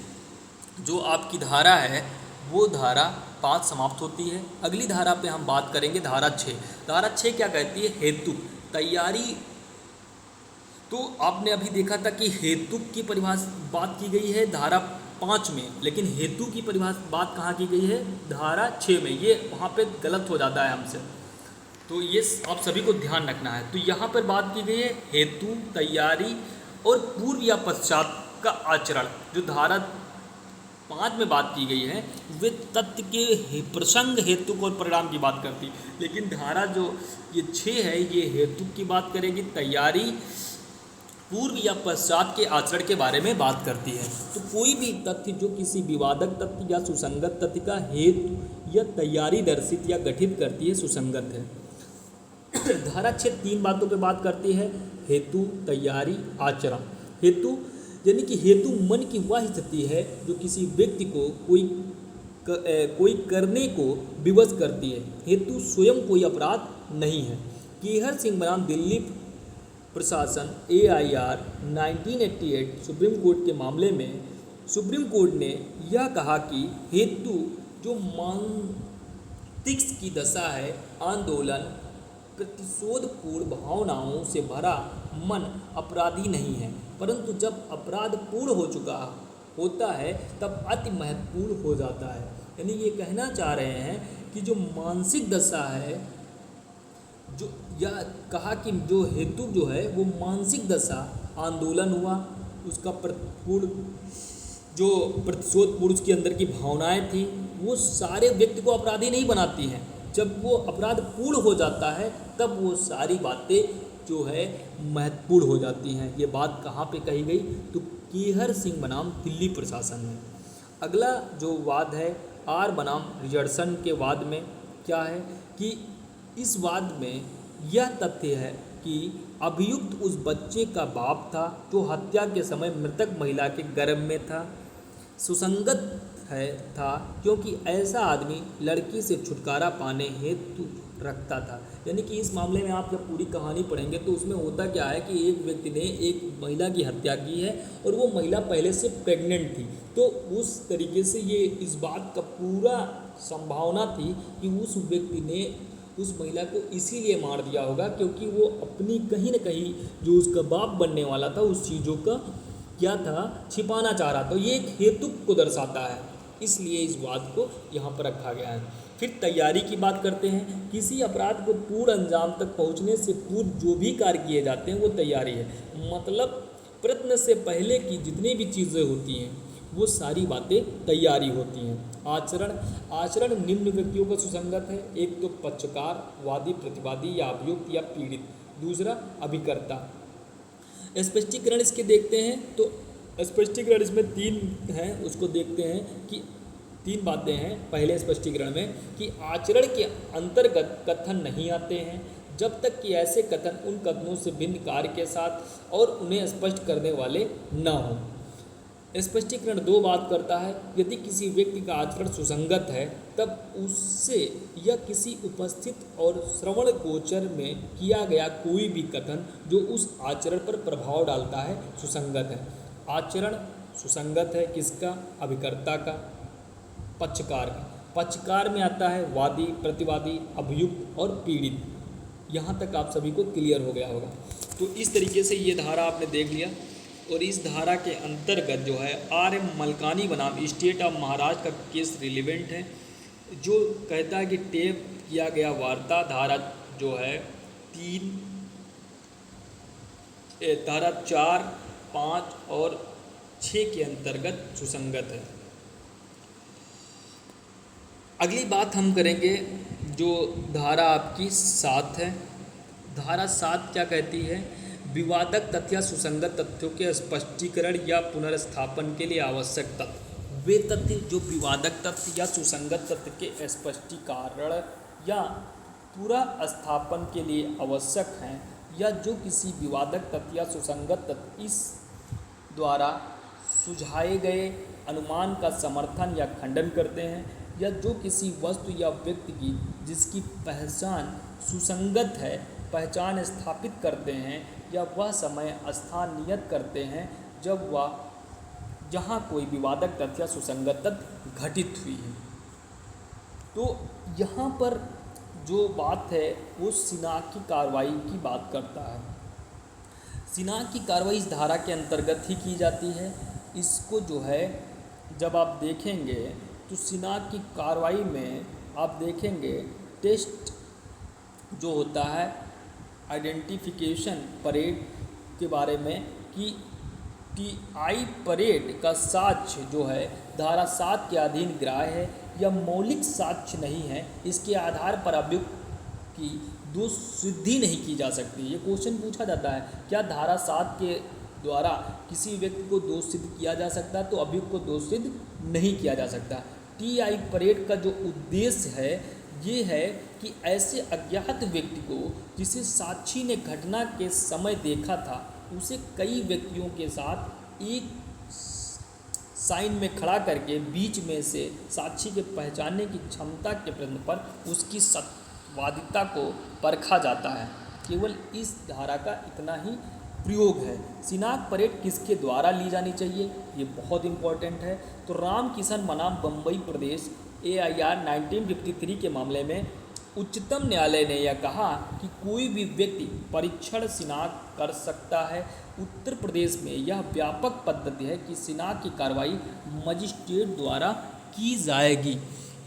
जो आपकी धारा है वो धारा 5 समाप्त होती है। अगली धारा पे हम बात करेंगे धारा 6। धारा 6 क्या कहती है? हेतु तैयारी। तो आपने अभी देखा था कि हेतु की परिभाषा बात की गई है धारा 5 में, लेकिन हेतु की परिभाषा बात कहाँ की गई है? धारा 6 में। ये वहाँ पे गलत हो जाता है हमसे, तो ये आप सभी को ध्यान रखना है। तो यहाँ पर बात की गई है हेतु, तैयारी और पूर्व या पश्चात का आचरण। जो धारा 5 में बात की गई है वे तथ्य के प्रसंग, हेतु और परिणाम की बात करती, लेकिन धारा जो ये 6 है ये हेतु की बात करेगी, तैयारी, पूर्व या पश्चात के आचरण के बारे में बात करती है। तो कोई भी तथ्य जो किसी विवादक तथ्य या सुसंगत तथ्य का हेतु या तैयारी दर्शित या गठित करती है, सुसंगत है। धारा 6 3 बातों पे बात करती है, हेतु, तैयारी, आचरण। हेतु यानी कि हेतु मन की वह स्थिति है जो किसी व्यक्ति को कोई करने को विवश करती है। हेतु स्वयं कोई अपराध नहीं है। केहर सिंह बनाम दिल्ली प्रशासन AIR 1988 सुप्रीम कोर्ट के मामले में सुप्रीम कोर्ट ने यह कहा कि हेतु जो मस्तिष्क की दशा है, आंदोलन, प्रतिशोधपूर्ण भावनाओं से भरा मन अपराधी नहीं है, परंतु जब अपराध पूर्ण हो चुका होता है तब अति महत्वपूर्ण हो जाता है। यानी ये कहना चाह रहे हैं कि जो मानसिक दशा है, जो या कहा कि जो हेतु जो है वो मानसिक दशा, आंदोलन हुआ, उसका जो प्रतिशोधपूर्ण उसके अंदर की भावनाएं थी, वो सारे व्यक्ति को अपराधी नहीं बनाती हैं। जब वो अपराध पूर्ण हो जाता है तब वो सारी बातें जो है महत्वपूर्ण हो जाती हैं। ये बात कहाँ पे कही गई? तो केहर सिंह बनाम दिल्ली प्रशासन में। अगला जो वाद है आर बनाम रिचर्डसन के वाद में क्या है कि इस वाद में यह तथ्य है कि अभियुक्त उस बच्चे का बाप था जो हत्या के समय मृतक महिला के गर्भ में था। सुसंगत था क्योंकि ऐसा आदमी लड़की से छुटकारा पाने हेतु रखता था। यानी कि इस मामले में आप जब पूरी कहानी पढ़ेंगे तो उसमें होता क्या है कि एक व्यक्ति ने एक महिला की हत्या की है और वो महिला पहले से प्रेग्नेंट थी, तो उस तरीके से ये इस बात का पूरा संभावना थी कि उस व्यक्ति ने उस महिला को इसीलिए मार दिया होगा क्योंकि वो अपनी कहीं ना कहीं जो उसका बाप बनने वाला था उस चीज़ों का क्या था, छिपाना चाह रहा था। तो ये एक हेतु को दर्शाता है, इसलिए इस बात को यहाँ पर रखा गया है। फिर तैयारी की बात करते हैं। किसी अपराध को पूर्ण अंजाम तक पहुँचने से पूर्व जो भी कार्य किए जाते हैं वो तैयारी है। मतलब प्रयत्न से पहले की जितनी भी चीज़ें होती हैं वो सारी बातें तैयारी होती हैं। आचरण निम्न व्यक्तियों का सुसंगत है। एक तो पक्षकार, वादी, प्रतिवादी या अभियुक्त या पीड़ित। दूसरा अभिकर्ता। स्पष्टीकरण इसके देखते हैं तो स्पष्टीकरण इसमें 3 हैं, उसको देखते हैं कि 3 बातें हैं पहले स्पष्टीकरण में कि आचरण के अंतर्गत कथन नहीं आते हैं जब तक कि ऐसे कथन उन कथनों से भिन्न कार्य के साथ और उन्हें स्पष्ट करने वाले न हों। स्पष्टीकरण 2 बात करता है, यदि किसी व्यक्ति का आचरण सुसंगत है तब उससे या किसी उपस्थित और श्रवण गोचर में किया गया कोई भी कथन जो उस आचरण पर प्रभाव डालता है सुसंगत है। आचरण सुसंगत है किसका? अभिकर्ता का, पक्षकार का। पक्षकार में आता है वादी, प्रतिवादी, अभियुक्त और पीड़ित। यहाँ तक आप सभी को क्लियर हो गया होगा। तो इस तरीके से ये धारा आपने देख लिया और इस धारा के अंतर्गत जो है RM मलकानी बनाम स्टेट ऑफ महाराष्ट्र का केस रिलेवेंट है, जो कहता है कि टेप किया गया वार्ता धारा जो है 4, 5 और 6 के अंतर्गत सुसंगत है। अगली बात हम करेंगे जो धारा आपकी 7 है। धारा 7 क्या कहती है? विवादक तथ्य या सुसंगत तथ्यों के स्पष्टीकरण या पुनर्स्थापन के लिए आवश्यक तथ्य। वे तथ्य जो विवादक तथ्य या सुसंगत तथ्य के स्पष्टीकरण या पूरा स्थापन के लिए आवश्यक हैं या जो किसी विवादक तथ्य या सुसंगत तथ्य इस द्वारा सुझाए गए अनुमान का समर्थन या खंडन करते हैं, या जो किसी वस्तु या व्यक्ति की जिसकी पहचान सुसंगत है पहचान स्थापित करते हैं, या वह समय स्थान नियत करते हैं जब वह जहाँ कोई विवादक तथ्य या सुसंगत तथ्य घटित हुई है। तो यहाँ पर जो बात है वो सिनाह की कार्रवाई की बात करता है। सिनाह की कार्रवाई इस धारा के अंतर्गत ही की जाती है। इसको जो है जब आप देखेंगे तो सिनाह की कार्रवाई में आप देखेंगे टेस्ट जो होता है आइडेंटिफिकेशन परेड के बारे में कि टीआई परेड का साक्ष्य जो है धारा 7 के अधीन ग्राह्य है या मौलिक साक्ष्य नहीं है, इसके आधार पर अभियुक्त की दोष सिद्धि नहीं की जा सकती। ये क्वेश्चन पूछा जाता है, क्या धारा 7 के द्वारा किसी व्यक्ति को दोष सिद्ध किया जा सकता है? तो अभियुक्त को दोष सिद्ध नहीं किया जा सकता। टीआई परेड का जो उद्देश्य है ये है कि ऐसे अज्ञात व्यक्ति को जिसे साक्षी ने घटना के समय देखा था उसे कई व्यक्तियों के साथ एक साइन में खड़ा करके बीच में से साक्षी के पहचानने की क्षमता के प्रश्न पर उसकी सत्यवादिता को परखा जाता है। केवल इस धारा का इतना ही प्रयोग है। सिनाह परेड किसके द्वारा ली जानी चाहिए, ये बहुत इम्पोर्टेंट है। तो रामकिशन बनाम बम्बई प्रदेश AIR 1953 के मामले में उच्चतम न्यायालय ने यह कहा कि कोई भी व्यक्ति परीक्षण सिनाह कर सकता है। उत्तर प्रदेश में यह व्यापक पद्धति है कि सिनाह की कार्रवाई मजिस्ट्रेट द्वारा की जाएगी।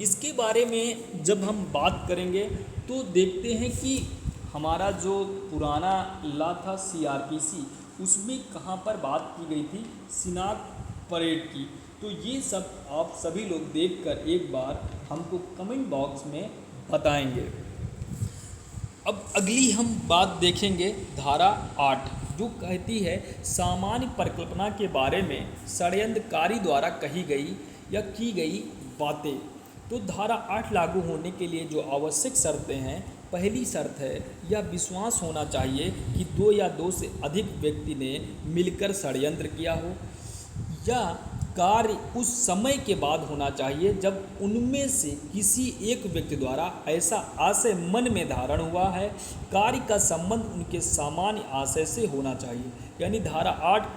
इसके बारे में जब हम बात करेंगे तो देखते हैं कि हमारा जो पुराना लॉ था CRPC उसमें कहाँ पर बात की गई थी सिनाह परेड की। तो ये सब आप सभी लोग देखकर एक बार हमको कमेंट बॉक्स में बताएंगे। अब अगली हम बात देखेंगे धारा 8 जो कहती है सामान्य परिकल्पना के बारे में षड्यंत्रकारी द्वारा कही गई या की गई बातें। तो धारा 8 लागू होने के लिए जो आवश्यक शर्तें हैं, पहली शर्त है यह विश्वास होना चाहिए कि 2 या 2 से अधिक व्यक्ति ने मिलकर षड्यंत्र किया हो, या कार्य उस समय के बाद होना चाहिए जब उनमें से किसी एक व्यक्ति द्वारा ऐसा आशय मन में धारण हुआ है। कार्य का संबंध उनके सामान्य आशय से होना चाहिए। यानी धारा 8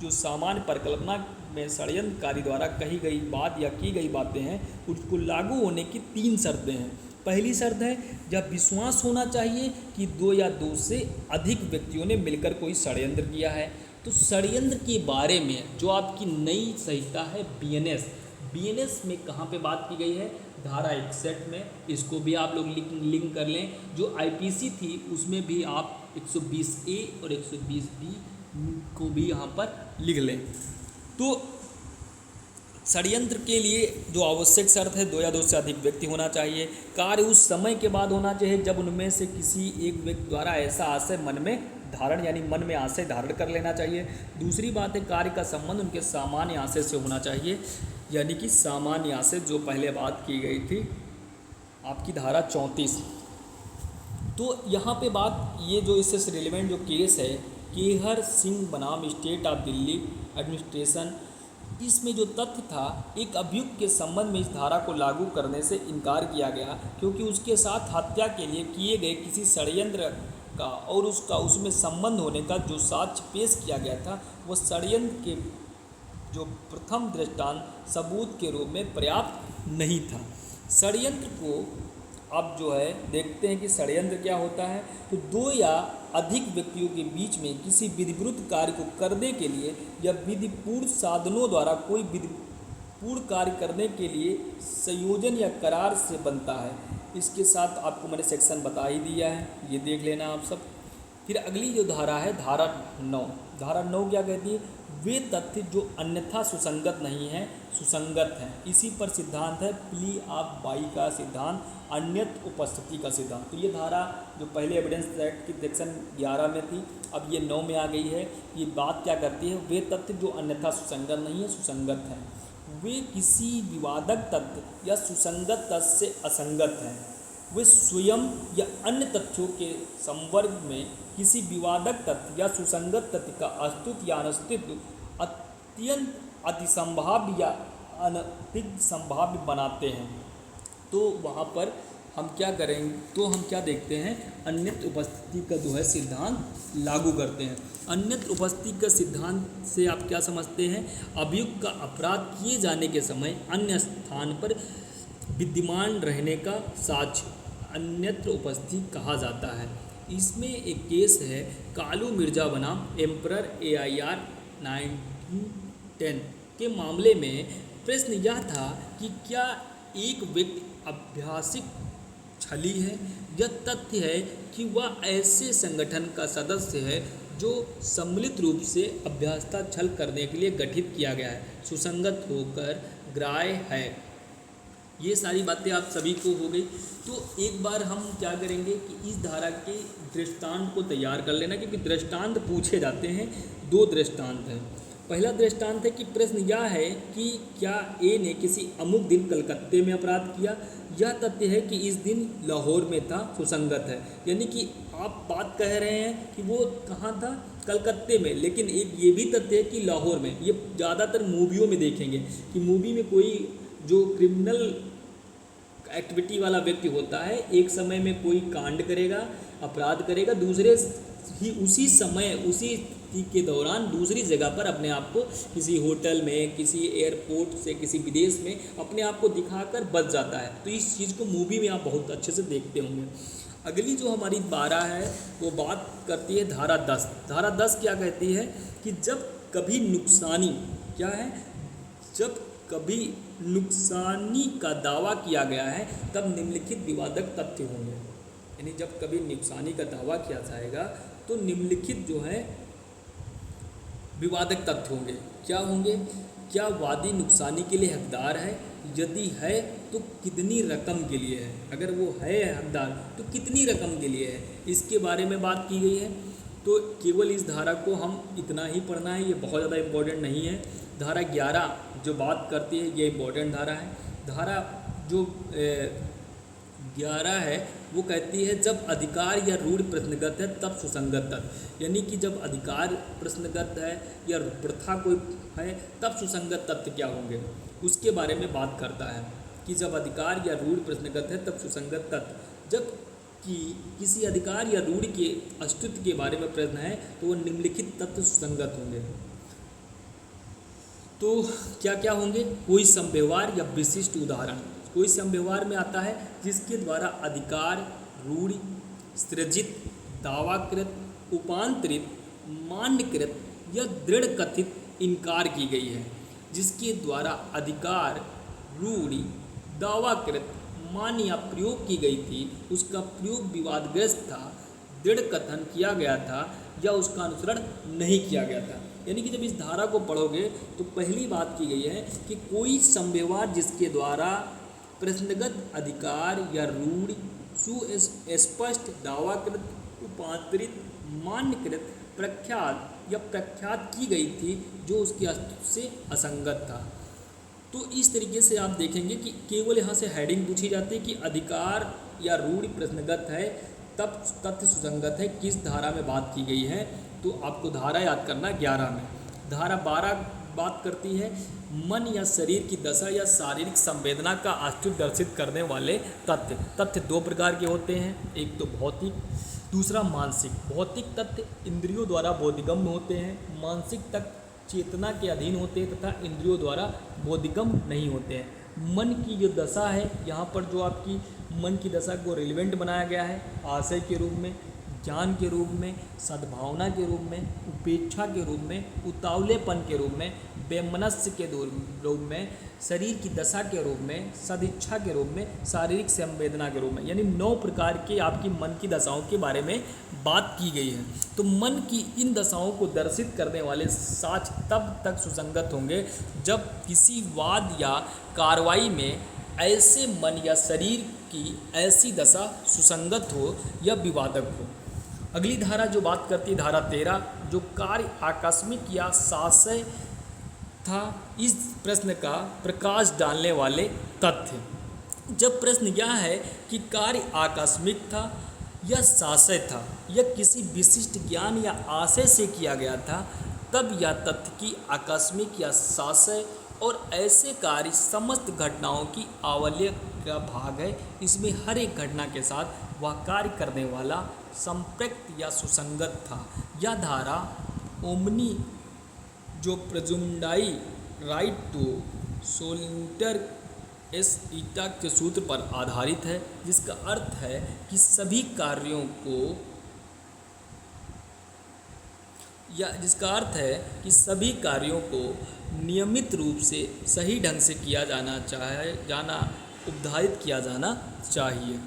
जो सामान्य परिकल्पना में षड्यंत्रकारी द्वारा कही गई बात या की गई बातें हैं उसको लागू होने की 3 शर्तें हैं। पहली शर्त है यह विश्वास होना चाहिए कि 2 या 2 से अधिक व्यक्तियों ने मिलकर कोई षड्यंत्र किया है। तो षड्यंत्र के बारे में जो आपकी नई संहिता है BNS में कहाँ पे बात की गई है, धारा 61 में। इसको भी आप लोग लिंक कर लें। जो IPC थी उसमें भी आप 120A और 120B को भी यहाँ पर लिख लें। तो षड्यंत्र के लिए जो आवश्यक शर्त है 2 या 2 से अधिक व्यक्ति होना चाहिए। कार्य उस समय के बाद होना चाहिए जब उनमें से किसी एक व्यक्ति द्वारा ऐसा आशय मन में धारण यानी मन में आशय धारण कर लेना चाहिए। दूसरी बात है कार्य का संबंध उनके सामान्य आशय से होना चाहिए, यानी कि सामान्य आशय जो पहले बात की गई थी आपकी धारा 34। तो यहाँ पे बात ये जो इससे रिलेवेंट जो केस है केहर सिंह बनाम स्टेट ऑफ दिल्ली एडमिनिस्ट्रेशन, इसमें जो तथ्य था एक अभियुक्त के संबंध में इस धारा को लागू करने से इनकार किया गया क्योंकि उसके साथ हत्या के लिए किए गए किसी षड्यंत्र का और उसमें संबंध होने का जो साक्ष्य पेश किया गया था वह षड्यंत्र के जो प्रथम दृष्टांत सबूत के रूप में पर्याप्त नहीं था। षड्यंत्र को अब जो है देखते हैं कि षड्यंत्र क्या होता है। तो 2 या अधिक व्यक्तियों के बीच में किसी विधिविरुद्ध कार्य को करने के लिए या विधिपूर्ण साधनों द्वारा कोई विधिपूर्ण कार्य करने के लिए संयोजन या करार से बनता है। इसके साथ आपको मैंने सेक्शन बता ही दिया है, ये देख लेना आप सब। फिर अगली जो धारा है धारा 9। धारा 9 क्या कहती है, वे तथ्य जो अन्यथा सुसंगत नहीं हैं सुसंगत हैं। इसी पर सिद्धांत है प्ली ऑफ बाई का सिद्धांत, अन्यत उपस्थिति का सिद्धांत। तो ये धारा जो पहले एविडेंस एक्ट की सेक्शन 11 में थी अब ये 9 में आ गई है। ये बात क्या करती है, वे तथ्य जो अन्यथा सुसंगत नहीं है सुसंगत हैं, वे किसी विवादक तथ्य या सुसंगत तथ्य से असंगत हैं। वे स्वयं या अन्य तथ्यों के संवर्ग में किसी विवादक तथ्य या सुसंगत तथ्य का अस्तित्व या अनुस्तित्व अत्यंत अतिसंभाव्य या अनधिक संभाव्य बनाते हैं। तो वहाँ पर हम क्या करेंगे, तो हम क्या देखते हैं, अन्यत्र उपस्थिति का जो है सिद्धांत लागू करते हैं। अन्यत्र उपस्थिति का सिद्धांत से आप क्या समझते हैं, अभियुक्त का अपराध किए जाने के समय अन्य स्थान पर विद्यमान रहने का साक्ष्य अन्यत्र उपस्थिति कहा जाता है। इसमें एक केस है कालू मिर्जा बनाम एम्परर AIR 1910 के मामले में। प्रश्न यह था कि क्या एक व्यक्ति अभ्यासिक छली है, यह तथ्य है कि वह ऐसे संगठन का सदस्य है जो सम्मिलित रूप से अभ्यासता छल करने के लिए गठित किया गया है, सुसंगत होकर ग्राह्य है। ये सारी बातें आप सभी को हो गई। तो एक बार हम क्या करेंगे कि इस धारा के दृष्टांत को तैयार कर लेना, क्योंकि दृष्टांत पूछे जाते हैं। 2 दृष्टांत हैं। पहला दृष्टांत है कि प्रश्न यह है कि क्या ए ने किसी अमुक दिन कलकत्ते में अपराध किया। यह तथ्य है कि इस दिन लाहौर में था, सुसंगत है। यानी कि आप बात कह रहे हैं कि वो कहाँ था, कलकत्ते में, लेकिन एक ये भी तथ्य है कि लाहौर में। ये ज़्यादातर मूवियों में देखेंगे कि मूवी में कोई जो क्रिमिनल एक्टिविटी वाला व्यक्ति होता है, एक समय में कोई कांड करेगा, अपराध करेगा, दूसरे ही उसी समय उसी के दौरान दूसरी जगह पर अपने आप को किसी होटल में, किसी एयरपोर्ट से, किसी विदेश में अपने आप को दिखाकर बच जाता है। तो इस चीज़ को मूवी में आप बहुत अच्छे से देखते होंगे। अगली जो हमारी 12 है वो बात करती है धारा 10। धारा 10 क्या कहती है कि जब कभी नुकसानी क्या है, जब कभी नुकसानी का दावा किया गया है तब निम्नलिखित विवादक तथ्य होंगे। यानी जब कभी नुकसानी का दावा किया जाएगा तो निम्नलिखित जो है विवादक तथ्य होंगे। क्या होंगे, क्या वादी नुकसानी के लिए हकदार है, यदि है तो कितनी रकम के लिए है, अगर वो है हकदार तो कितनी रकम के लिए है, इसके बारे में बात की गई है। तो केवल इस धारा को हम इतना ही पढ़ना है, ये बहुत ज़्यादा इम्पोर्टेंट नहीं है। धारा 11 जो बात करती है ये इम्पोर्टेंट धारा है। धारा जो 11 है वो कहती है जब अधिकार या रूढ़ प्रश्नगत है तब सुसंगत तथ्य। यानी कि जब अधिकार प्रश्नगत है या प्रथा कोई है तब सुसंगत तथ्य क्या होंगे, उसके बारे में बात करता है कि जब अधिकार या रूढ़ प्रश्नगत है तब सुसंगत तथ्य। जब कि किसी अधिकार या रूढ़ के अस्तित्व के बारे में प्रश्न है तो वो निम्नलिखित तथ्य सुसंगत होंगे। तो क्या क्या होंगे, कोई संव्यवहार या विशिष्ट उदाहरण। कोई संव्यवहार में आता है जिसके द्वारा अधिकार, रूढ़, सृजित, दावाकृत, उपांतरित, मान्यकृत या दृढ़ कथित इनकार की गई है। जिसके द्वारा अधिकार, रूढ़, दावाकृत, मान्य या प्रयोग की गई थी, उसका प्रयोग विवादग्रस्त था, दृढ़ कथन किया गया था या उसका अनुसरण नहीं किया गया था। यानी कि जब इस धारा को पढ़ोगे तो पहली बात की गई है कि कोई संव्यवहार जिसके द्वारा प्रश्नगत अधिकार या रूढ़ सुस्पष्ट, दावाकृत, उपांतरित, मान्यकृत, प्रख्यात या प्रख्यात की गई थी जो उसके अस्तित्व से असंगत था। तो इस तरीके से आप देखेंगे कि केवल यहाँ से हेडिंग पूछी जाती है कि अधिकार या रूढ़ प्रश्नगत है तब तथ्य सुसंगत है, किस धारा में बात की गई है। तो आपको धारा याद करना 11 में। धारा 12 बात करती है मन या शरीर की दशा या शारीरिक संवेदना का अस्तित्व दर्शित करने वाले तथ्य। तथ्य 2 प्रकार के होते हैं, एक तो भौतिक, दूसरा मानसिक। भौतिक तथ्य इंद्रियों द्वारा बोधगम्य होते हैं, मानसिक तथ्य चेतना के अधीन होते हैं तथा इंद्रियों द्वारा बोधगम्य नहीं होते हैं। मन की जो दशा है, यहाँ पर जो आपकी मन की दशा को रिलेवेंट बनाया गया है आशय के रूप में, ज्ञान के रूप में, सद्भावना के रूप में, उपेक्षा के रूप में, उतावलेपन के रूप में, वैमनस्य के रूप में, शरीर की दशा के रूप में, सदिच्छा के रूप में, शारीरिक संवेदना के रूप में। यानी 9 प्रकार के आपकी मन की दशाओं के बारे में बात की गई है। तो मन की इन दशाओं को दर्शित करने वाले साक्ष्य तब तक सुसंगत होंगे जब किसी वाद या कार्रवाई में ऐसे मन या शरीर की ऐसी दशा सुसंगत हो या विवादक हो। अगली धारा जो बात करती है धारा 13, जो कार्य आकस्मिक या शास्य था, इस प्रश्न का प्रकाश डालने वाले तथ्य। जब प्रश्न यह है कि कार्य आकस्मिक था या साशय था या किसी विशिष्ट ज्ञान या आशय से किया गया था, तब यह तथ्य कि आकस्मिक या साशय और ऐसे कार्य समस्त घटनाओं की आवल्य का भाग है। इसमें हर एक घटना के साथ वह कार्य करने वाला संप्रक्त या सुसंगत था। यह धारा ओमनी जो प्रजुमडाई राइट टू सोलिटर एस ईटा के सूत्र पर आधारित है, जिसका अर्थ है कि सभी कार्यों को नियमित रूप से सही ढंग से किया जाना उपधारित किया जाना चाहिए।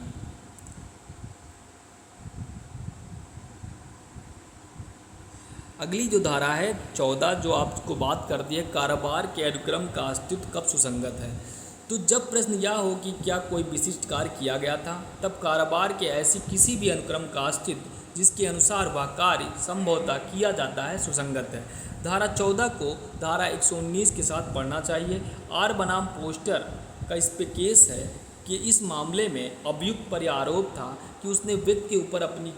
अगली जो धारा है 14, जो आपको बात करती है कारोबार के अनुक्रम का अस्तित्व कब सुसंगत है। तो जब प्रश्न यह हो कि क्या कोई विशिष्ट कार्य किया गया था, तब कारोबार के ऐसी किसी भी अनुक्रम का अस्तित्व जिसके अनुसार वह कार्य संभवतः किया जाता है सुसंगत है। धारा 14 को धारा 119 के साथ पढ़ना चाहिए। आर बनाम पोस्टर का इस पे केस है कि इस मामले में अभियुक्त पर यह आरोप था कि उसने व्यक्ति के ऊपर अपनी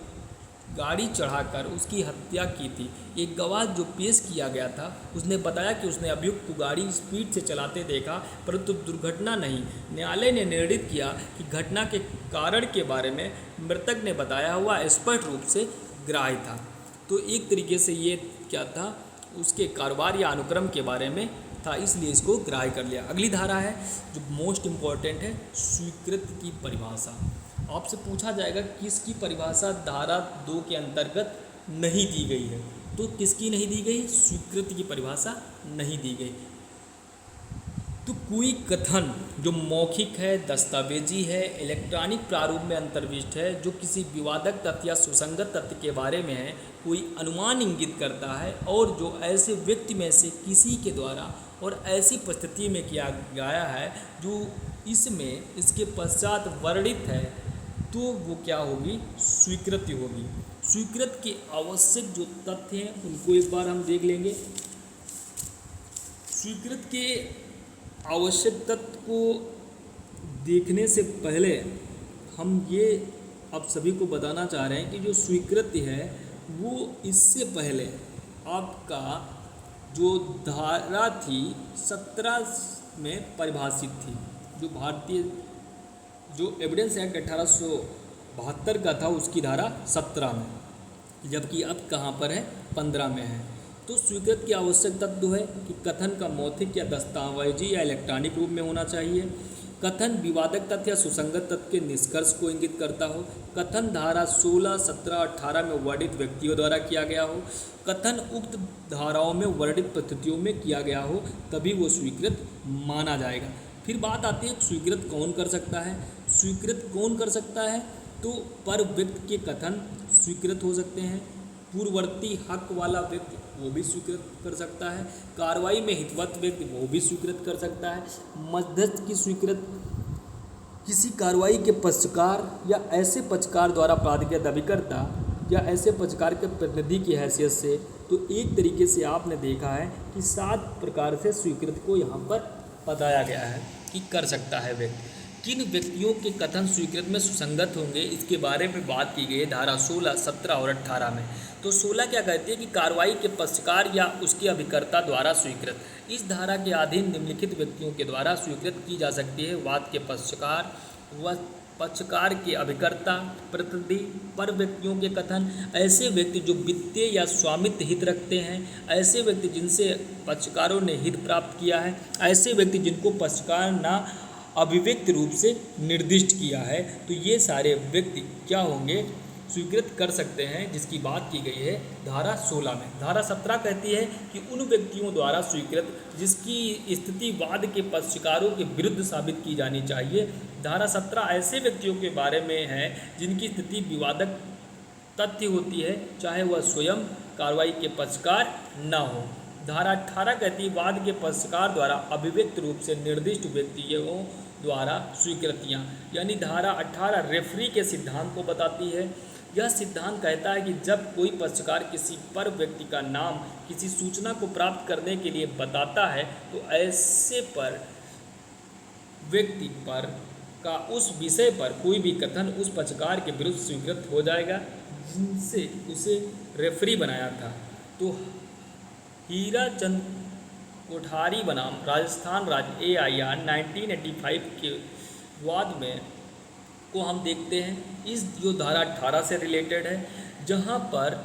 गाड़ी चढ़ाकर उसकी हत्या की थी। एक गवाह जो पेश किया गया था, उसने बताया कि उसने अभियुक्त को गाड़ी स्पीड से चलाते देखा, परंतु दुर्घटना नहीं। न्यायालय ने निर्णित किया कि घटना के कारण के बारे में मृतक ने बताया हुआ स्पष्ट रूप से ग्राह्य था। तो एक तरीके से ये क्या था, उसके कारोबार या अनुक्रम के बारे में था, इसलिए इसको ग्राह्य कर लिया। अगली धारा है जो मोस्ट इम्पॉर्टेंट है, स्वीकृति की परिभाषा। आपसे पूछा जाएगा किसकी परिभाषा धारा 2 के अंतर्गत नहीं दी गई है, तो किसकी नहीं दी गई? स्वीकृति की परिभाषा नहीं दी गई। तो कोई कथन जो मौखिक है, दस्तावेजी है, इलेक्ट्रॉनिक प्रारूप में अंतर्विष्ट है, जो किसी विवादक तथ्य या सुसंगत तथ्य के बारे में है, कोई अनुमान इंगित करता है और जो ऐसे व्यक्ति में से किसी के द्वारा और ऐसी परिस्थिति में किया गया है जो इसके पश्चात वर्णित है, तो वो क्या होगी? स्वीकृति होगी। स्वीकृति के आवश्यक जो तथ्य हैं उनको एक बार हम देख लेंगे। स्वीकृति के आवश्यक तथ्य को देखने से पहले हम ये आप सभी को बताना चाह रहे हैं कि जो स्वीकृति है वो इससे पहले आपका जो धारा थी 17 में परिभाषित थी, जो भारतीय जो एविडेंस एक्ट 1872 का था उसकी धारा 17 में, जबकि अब कहाँ पर है? 15 में है। तो स्वीकृति की आवश्यक तत्व है कि कथन का मौखिक या दस्तावेजी या इलेक्ट्रॉनिक रूप में होना चाहिए। कथन विवादक तथ्य या सुसंगत तथ्य के निष्कर्ष को इंगित करता हो। कथन धारा 16, 17, 18 में वर्णित व्यक्तियों द्वारा किया गया हो। कथन उक्त धाराओं में वर्णित परिस्थितियों में किया गया हो, तभी वो स्वीकृत माना जाएगा। फिर बात आती है स्वीकृत कौन कर सकता है। स्वीकृत कौन कर सकता है? तो पर व्यक्ति के कथन स्वीकृत हो सकते हैं। पूर्ववर्ती हक वाला व्यक्ति वो भी स्वीकृत कर सकता है। कार्रवाई में हितवत व्यक्ति वो भी स्वीकृत कर सकता है। मध्यस्थ की स्वीकृत किसी कार्रवाई के पक्षकार या ऐसे पक्षकार द्वारा प्राधिकृत अभिकर्ता या ऐसे पक्षकार के प्रतिनिधि की हैसियत से। तो एक तरीके से आपने देखा है कि 7 प्रकार से स्वीकृति को यहाँ पर बताया गया है कि कर सकता है व्यक्ति। किन व्यक्तियों के कथन स्वीकृत में सुसंगत होंगे, इसके बारे में बात की गई है धारा 16, 17 और 18 में। तो 16 क्या कहती है कि कार्रवाई के पक्षकार या उसके अभिकर्ता द्वारा स्वीकृत। इस धारा के अधीन निम्नलिखित व्यक्तियों के द्वारा स्वीकृत की जा सकती है: वाद के पक्षकार, व पक्षकार के अभिकर्ता, प्रतिनिधि, पर व्यक्तियों के कथन, ऐसे व्यक्ति जो वित्तीय या स्वामित्व हित रखते हैं, ऐसे व्यक्ति जिनसे पक्षकारों ने हित प्राप्त किया है, ऐसे व्यक्ति जिनको पक्षकार ना अभिव्यक्त रूप से निर्दिष्ट किया है। तो ये सारे व्यक्ति क्या होंगे? स्वीकृत कर सकते हैं, जिसकी बात की गई है धारा 16 में। धारा 17 कहती है कि उन व्यक्तियों द्वारा स्वीकृत जिसकी स्थिति वाद के पक्षकारों के विरुद्ध साबित की जानी चाहिए। धारा 17 ऐसे व्यक्तियों के बारे में है जिनकी स्थिति विवादक तथ्य होती है, चाहे वह स्वयं कार्रवाई के पक्षकार न हो। धारा 18 कहती है वाद के पक्षकार द्वारा अभिव्यक्त रूप से निर्दिष्ट व्यक्तियों द्वारा स्वीकृतियाँ, यानी धारा 18 रेफरी के सिद्धांत को बताती है। यह सिद्धांत कहता है कि जब कोई पक्षकार किसी पर व्यक्ति का नाम किसी सूचना को प्राप्त करने के लिए बताता है, तो ऐसे पर व्यक्ति पर का उस विषय पर कोई भी कथन उस पक्षकार के विरुद्ध स्वीकृत हो जाएगा जिनसे उसे रेफरी बनाया था। तो हीराचंद कोठारी बनाम राजस्थान राज्य AIR 1985 के विवाद में को हम देखते हैं। इस जो धारा 18 से रिलेटेड है, जहां पर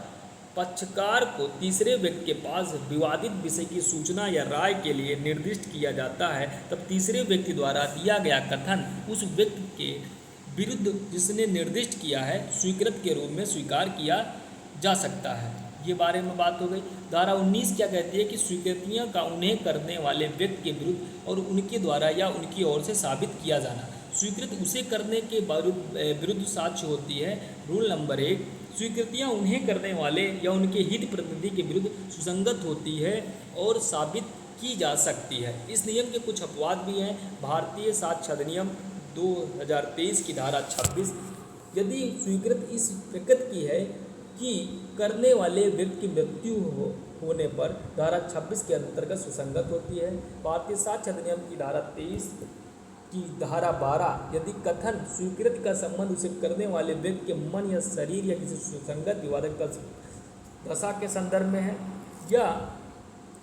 पक्षकार को तीसरे व्यक्ति के पास विवादित विषय की सूचना या राय के लिए निर्दिष्ट किया जाता है, तब तीसरे व्यक्ति द्वारा दिया गया कथन उस व्यक्ति के विरुद्ध जिसने निर्दिष्ट किया है स्वीकृत के रूप में स्वीकार किया जा सकता है। ये बारे में बात हो गई। धारा 19 क्या कहती है कि स्वीकृतियाँ का उन्हें करने वाले व्यक्ति के विरुद्ध और उनके द्वारा या उनकी ओर से साबित किया जाना। स्वीकृत उसे करने के विरुद्ध साक्ष्य होती है। रूल नंबर 1, स्वीकृतियाँ उन्हें करने वाले या उनके हित प्रतिनिधि के विरुद्ध सुसंगत होती है और साबित की जा सकती है। इस नियम के कुछ अपवाद भी हैं। भारतीय साक्ष्य अधिनियम 2023 की धारा 26, यदि स्वीकृत इस प्रकृति की है कि करने वाले व्यक्ति की मृत्यु होने पर धारा 26 के अंतर्गत सुसंगत होती है। भारतीय साक्ष्य अधिनियम की धारा 23 की धारा 12, यदि कथन स्वीकृत का संबंध उसे करने वाले व्यक्ति के मन या शरीर या किसी सुसंगत विवादक दशा के संदर्भ में है या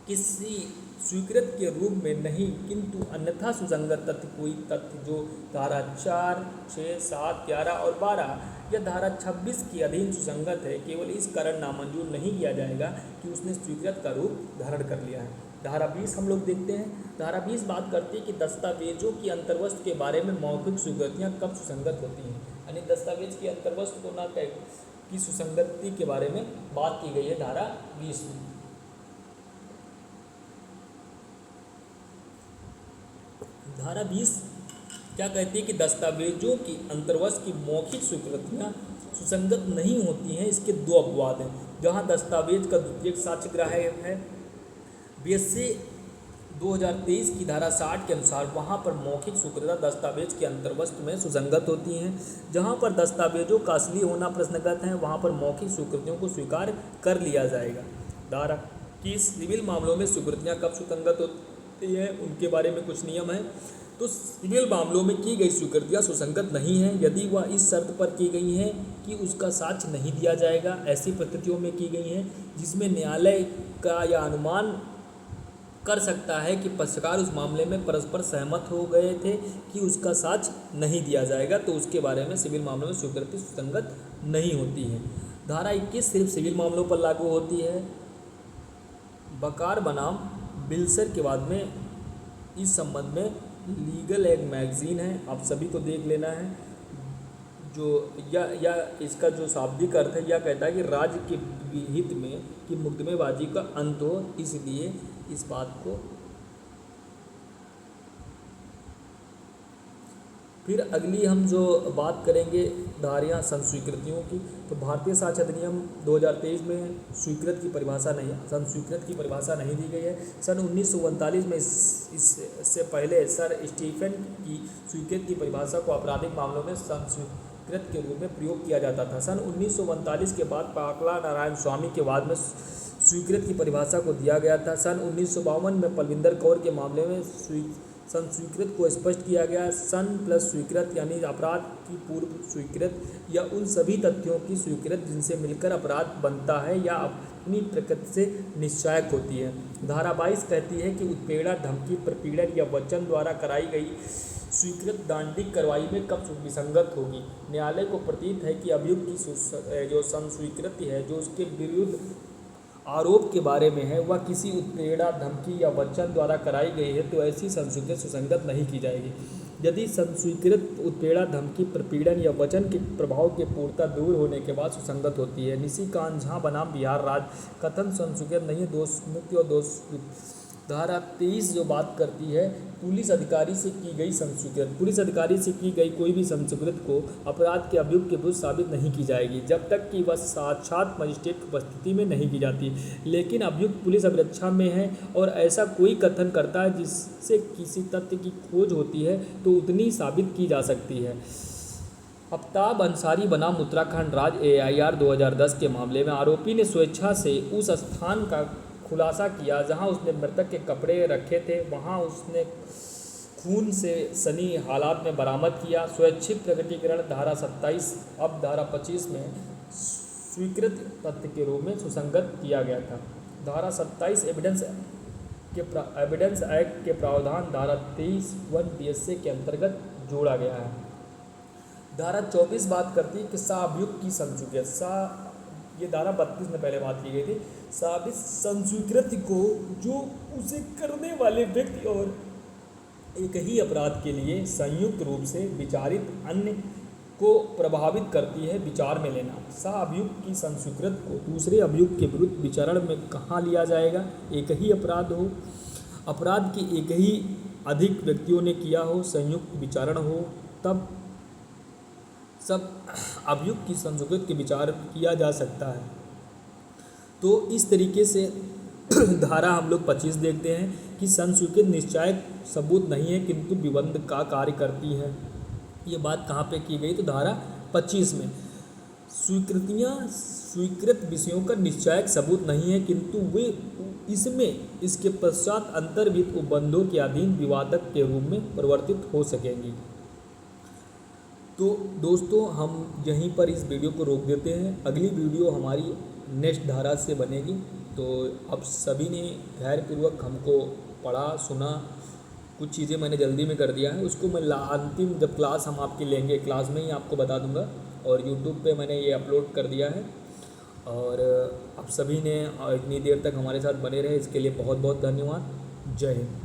किसी स्वीकृत के रूप में नहीं किंतु अन्यथा सुसंगत तथ्य कोई तथ्य जो धारा 4, 6, 7, 11 और 12 या धारा 26 के अधीन सुसंगत है, केवल इस कारण नामंजूर नहीं किया जाएगा कि उसने स्वीकृत का रूप धारण कर लिया है। धारा 20 हम लोग देखते हैं। धारा 20 बात करती है कि दस्तावेजों की अंतर्वस्त्र के बारे में मौखिक स्वीकृतियाँ कब सुसंगत होती हैं, यानी दस्तावेज की अंतर्वस्त्र को ना की सुसंगति के बारे में बात की गई है धारा 20 में। धारा 20 क्या कहती है कि दस्तावेजों की अंतर्वस्त्र की मौखिक स्वीकृतियाँ सुसंगत नहीं होती हैं। इसके दो अपवाद हैं। जहाँ दस्तावेज का द्वितीयक साक्ष्यग्राह्य है, BSA 2023 की धारा 60 के अनुसार वहाँ पर मौखिक स्वीकृतियाँ दस्तावेज के अंतर्वस्त्र में सुसंगत होती हैं। जहाँ पर दस्तावेजों का असली होना प्रश्नगत है, वहाँ पर मौखिक स्वीकृतियों को स्वीकार कर लिया जाएगा। धारा 21 सिविल मामलों में स्वीकृतियाँ कब सुसंगत होती है, उनके बारे में कुछ नियम हैं। तो सिविल मामलों में की गई स्वीकृतियाँ सुसंगत नहीं हैं यदि वह इस शर्त पर की गई हैं कि उसका साक्ष्य नहीं दिया जाएगा। ऐसी परिस्थितियों में की गई हैं जिसमें न्यायालय का यह अनुमान कर सकता है कि पक्षकार उस मामले में परस्पर सहमत हो गए थे कि उसका साक्ष्य नहीं दिया जाएगा, तो उसके बारे में सिविल मामलों में स्वीकृति सुसंगत नहीं होती है। धारा 21 सिर्फ सिविल मामलों पर लागू होती है। बकार बनाम बिल्सर के बाद में इस संबंध में लीगल एक मैगजीन है, आप सभी को देख लेना है। जो या इसका जो शाब्दिक अर्थ है, यह कहता है कि राज्य के हित में कि मुकदमेबाजी का अंत हो, इसलिए इस बात को। फिर अगली हम जो बात करेंगे धारियाँ संस्वीकृतियों की, तो भारतीय साक्ष्य अधिनियम 2023 में स्वीकृत की परिभाषा नहीं, संस्वीकृत की परिभाषा नहीं दी गई है। सन 1939 में इससे पहले सर स्टीफन की स्वीकृत की परिभाषा को आपराधिक मामलों में संस्वीकृत के रूप में प्रयोग किया जाता था। सन 1939 के बाद पाकला नारायण स्वामी के बाद में स्वीकृत की परिभाषा को दिया गया था। सन 1952 में पलविंदर कौर के मामले में संस्वीकृत को स्पष्ट किया गया। सन प्लस स्वीकृत यानी अपराध की पूर्व स्वीकृत या उन सभी तथ्यों की स्वीकृत जिनसे मिलकर अपराध बनता है या अपनी प्रकृति से निश्चायक होती है। धारा 22 कहती है कि उत्पीड़न, धमकी, प्रपीड़न या वचन द्वारा कराई गई स्वीकृत दांडिक कार्रवाई में कब विसंगत होगी। न्यायालय को प्रतीत है कि अभियुक्त की जो संस्वीकृति है जो उसके विरुद्ध आरोप के बारे में है वह किसी उत्पीड़न, धमकी या वचन द्वारा कराई गई है, तो ऐसी संस्वीकृति सुसंगत नहीं की जाएगी। यदि संस्वीकृत उत्पीड़न, धमकी, प्रपीड़न या वचन के प्रभाव के पूर्णतः दूर होने के बाद सुसंगत होती है। निशिकांत झा बनाम बिहार राज्य कथन संस्वीकृत नहीं है, दोष मुक्ति और दोष। धारा 23 जो बात करती है पुलिस अधिकारी से की गई संस्वीकृत, पुलिस अधिकारी से की गई कोई भी संस्वीकृत को अपराध के अभियुक्त के विरुद्ध साबित नहीं की जाएगी जब तक कि वह साक्षात मजिस्ट्रेट की उपस्थिति में नहीं की जाती। लेकिन अभियुक्त पुलिस अभिरक्षा में है और ऐसा कोई कथन करता है जिससे किसी तथ्य की खोज होती है तो उतनी साबित की जा सकती है। आफ्ताब अंसारी बनाम उत्तराखंड राज्य AIR 2010 के मामले में आरोपी ने स्वेच्छा से उस स्थान का खुलासा किया जहां उसने मृतक के कपड़े रखे थे, वहां उसने खून से सनी हालात में बरामद किया। स्वैच्छिक प्रकटीकरण धारा 27 अब धारा 25 में स्वीकृत तथ्य के रूप में सुसंगत किया गया था। धारा 27 एविडेंस एक्ट के प्रावधान धारा 23(1) PSA के अंतर्गत जोड़ा गया है। धारा 24 बात करती है कि साअभियुक्त की संस्वीकृति, ये धारा 32 में पहले बात की गई थी। साबित संस्वीकृति को जो उसे करने वाले व्यक्ति और एक ही अपराध के लिए संयुक्त रूप से विचारित अन्य को प्रभावित करती है, विचार में लेना। साअभियुक्त की संस्वीकृति को दूसरे अभियुक्त के विरुद्ध विचारण में कहाँ लिया जाएगा? एक ही अपराध हो, अपराध की एक ही अधिक व्यक्तियों ने किया हो, संयुक्त विचारण हो, तब सब अभियुक्त की संस्वीकृति के विचार किया जा सकता है। तो इस तरीके से धारा हम लोग 25 देखते हैं कि संस्वीकृति निश्चायक सबूत नहीं है किंतु विबंध का कार्य करती है। ये बात कहाँ पे की गई? तो धारा 25 में स्वीकृतियाँ स्वीकृत विषयों का निश्चायक सबूत नहीं है किंतु वे इसमें इसके पश्चात अंतर्विहित उपबंधों के अधीन विवादक के रूप में परिवर्तित हो सकेंगी। तो दोस्तों हम यहीं पर इस वीडियो को रोक देते हैं। अगली वीडियो हमारी नेक्स्ट धारा से बनेगी। तो अब सभी ने धैर्यपूर्वक हमको पढ़ा सुना, कुछ चीज़ें मैंने जल्दी में कर दिया है, उसको मैं अंतिम जब क्लास हम आपकी लेंगे क्लास में ही आपको बता दूंगा। और यूट्यूब पे मैंने ये अपलोड कर दिया है। और अब सभी ने इतनी देर तक हमारे साथ बने रहे इसके लिए बहुत बहुत धन्यवाद। जय हिंद।